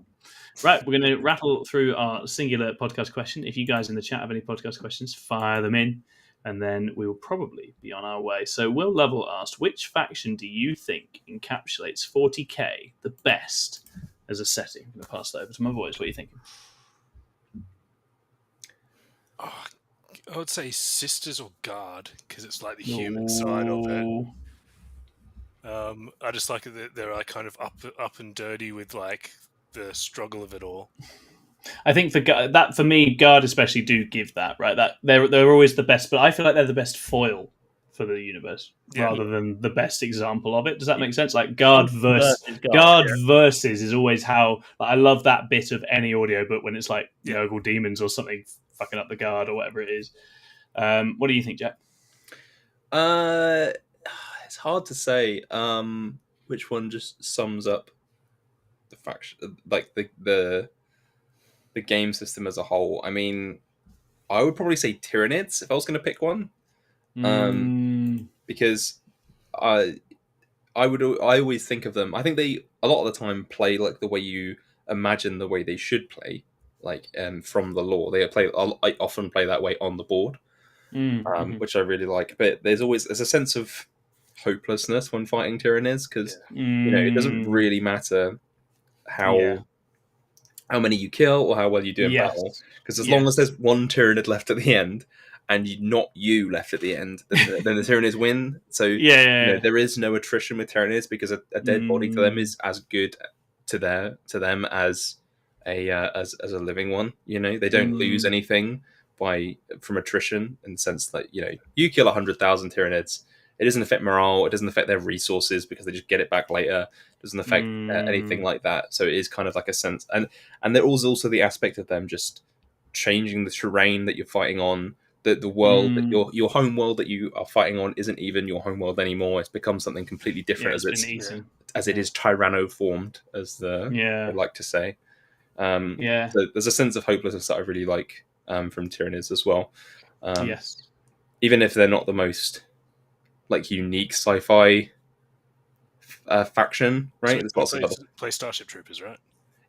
Right, we're going to rattle through our singular podcast question. If you guys in the chat have any podcast questions, fire them in, and then we will probably be on our way. So Will Lovell asked, which faction do you think encapsulates 40k the best as a setting? I'm going to pass that over to my boys. What are you thinking? Oh, I would say Sisters or Guard, because it's like the human side of it. I just like that they're like kind of up and dirty with like the struggle of it all. I think that for me, Guard especially do give that, right. That they're always the best, but I feel like they're the best foil for the universe rather than the best example of it. Does that make sense? Like Guard versus is always how I love that bit of any audiobook when it's like Nurgle demons or something fucking up the Guard or whatever it is. What do you think, Jack? It's hard to say which one just sums up the faction, like the game system as a whole. I mean, I would probably say Tyranids if I was going to pick one, because I always think of them. I think they a lot of the time play like the way you imagine the way they should play, like from the lore. I often play that way on the board, which I really like. But there's a sense of hopelessness when fighting Tyranids because it doesn't really matter how many you kill or how well you do in battle, because as long as there's one Tyranid left at the end and not you left at the end, then the Tyranids win. So there is no attrition with Tyranids because a dead body to them is as good to them as a living one. They don't lose anything from attrition, in the sense that you kill 100,000 Tyranids, it doesn't affect morale, it doesn't affect their resources because they just get it back later. It doesn't affect anything like that. So it is kind of like a sense, and there was also the aspect of them just changing the terrain that you're fighting on. The world that your home world that you are fighting on isn't even your home world anymore. It's become something completely different as it is tyranno-formed, as they like to say. So there's a sense of hopelessness that I really like from Tyranids as well. Even if they're not the most unique sci-fi faction, right? There's lots of play Starship Troopers, right?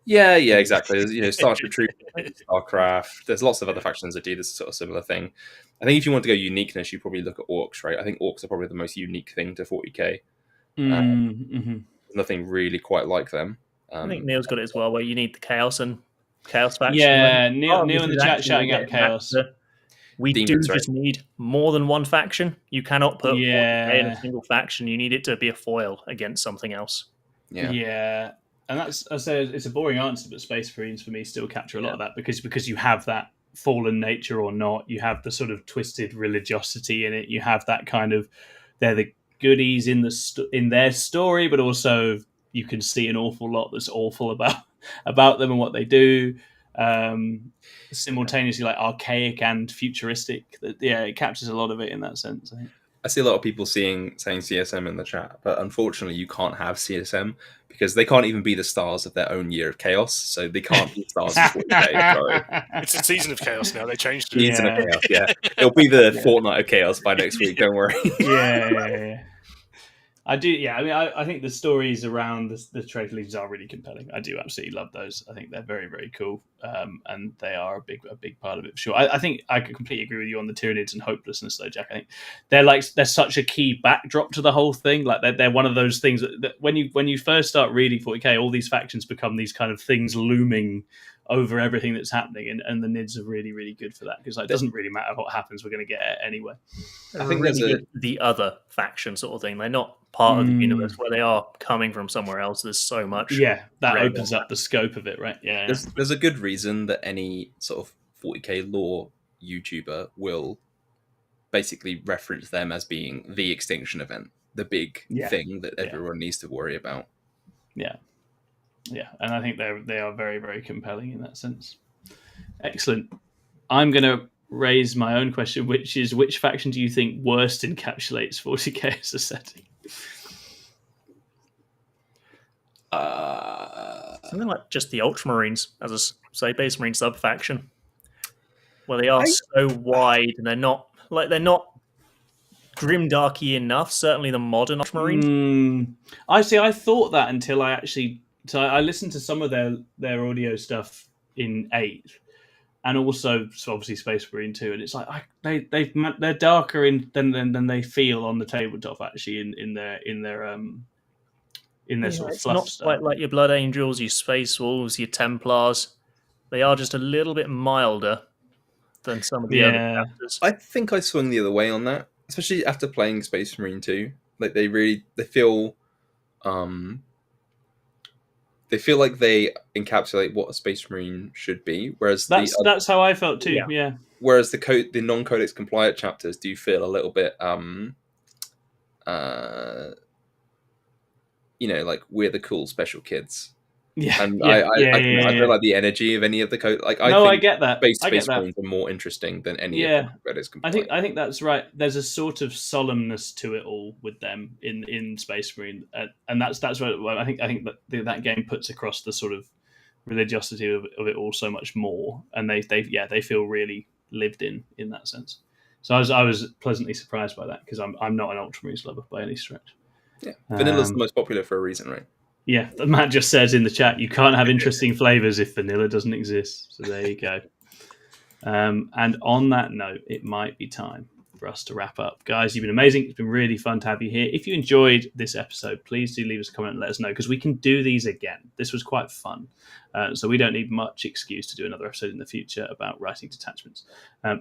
Yeah, exactly. There's, Starship Troopers, Starcraft. There's lots of other factions that do this sort of similar thing. I think if you want to go uniqueness, you probably look at Orcs, right? I think Orcs are probably the most unique thing to 40k. There's nothing really quite like them. I think Neil's got it as well, where you need the Chaos faction. Yeah, Neil in the chat shouting out Chaos. We just need more than one faction. You cannot put 40k in a single faction. You need it to be a foil against something else. Yeah. And that's, I say, it's a boring answer, but Space Marines for me still capture a lot of that because you have that fallen nature or not. You have the sort of twisted religiosity in it. You have that kind of, they're the goodies in their story, but also you can see an awful lot that's awful about them and what they do. Simultaneously like archaic and futuristic. It captures a lot of it in that sense, I think. I see a lot of people saying CSM in the chat, but unfortunately you can't have CSM because they can't even be the stars of their own year of chaos, so they can't be stars of 40k. Sorry. It's a season of chaos now. They changed it. Season of chaos, yeah. It'll be the fortnight of chaos by next week, don't worry. Yeah. I do, I mean, I think the stories around the Traitor Legions are really compelling. I do absolutely love those. I think they're very, very cool, and they are a big part of it for sure. I think I could completely agree with you on the Tyranids and hopelessness, though, Jack. I think they're such a key backdrop to the whole thing. Like they're one of those things that when you first start reading 40k, all these factions become these kind of things looming over everything that's happening, and the Nids are really, really good for that because it doesn't really matter what happens, we're going to get it anyway. I think really the other faction sort of thing. They're not part of the universe where they are coming from somewhere else. There's so much. That opens up the scope of it, right? There's a good reason that any sort of 40k lore YouTuber will basically reference them as being the extinction event, the big thing that everyone needs to worry about. Yeah, and I think they are very, very compelling in that sense. Excellent. I'm going to raise my own question, which is, which faction do you think worst encapsulates 40k as a setting? Something like just the Ultramarines as a Space Marine sub faction, where they are so wide and they're not grimdarky enough. Certainly the modern Ultramarines. I thought that until I actually. So I listened to some of their audio stuff in 8th, and also obviously Space Marine 2, and it's like they're darker than they feel on the tabletop actually in their sort of fluff not stuff. Quite like your Blood Angels, your Space Wolves, your Templars. They are just a little bit milder. than some of the other chapters. I think I swung the other way on that, especially after playing Space Marine 2. Like they feel like they encapsulate what a Space Marine should be, whereas that's how I felt too. Yeah. Whereas the non-codex compliant chapters do feel a little bit like we're the cool special kids. Yeah, and I don't like the energy of any of the code. Like I think I get that. Space Marines are more interesting than any of the codex compliant. I think that's right. There's a sort of solemnness to it all with them in Space Marine, and that's what I think that game puts across the sort of religiosity of it all so much more, and they feel really lived in that sense. So I was pleasantly surprised by that because I'm not an Ultramarines lover by any stretch. Yeah, Vanilla's the most popular for a reason, right? Yeah, Matt just says in the chat, you can't have interesting flavors if vanilla doesn't exist. So there you go. And on that note, it might be time for us to wrap up. Guys, you've been amazing. It's been really fun to have you here. If you enjoyed this episode, please do leave us a comment and let us know, because we can do these again. This was quite fun. So we don't need much excuse to do another episode in the future about writing detachments.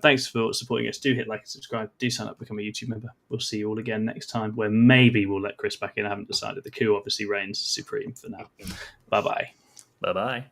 Thanks for supporting us. Do hit like and subscribe. Do sign up, become a YouTube member. We'll see you all again next time, where maybe we'll let Chris back in. I haven't decided. The coup obviously reigns supreme for now. Bye-bye. Bye-bye.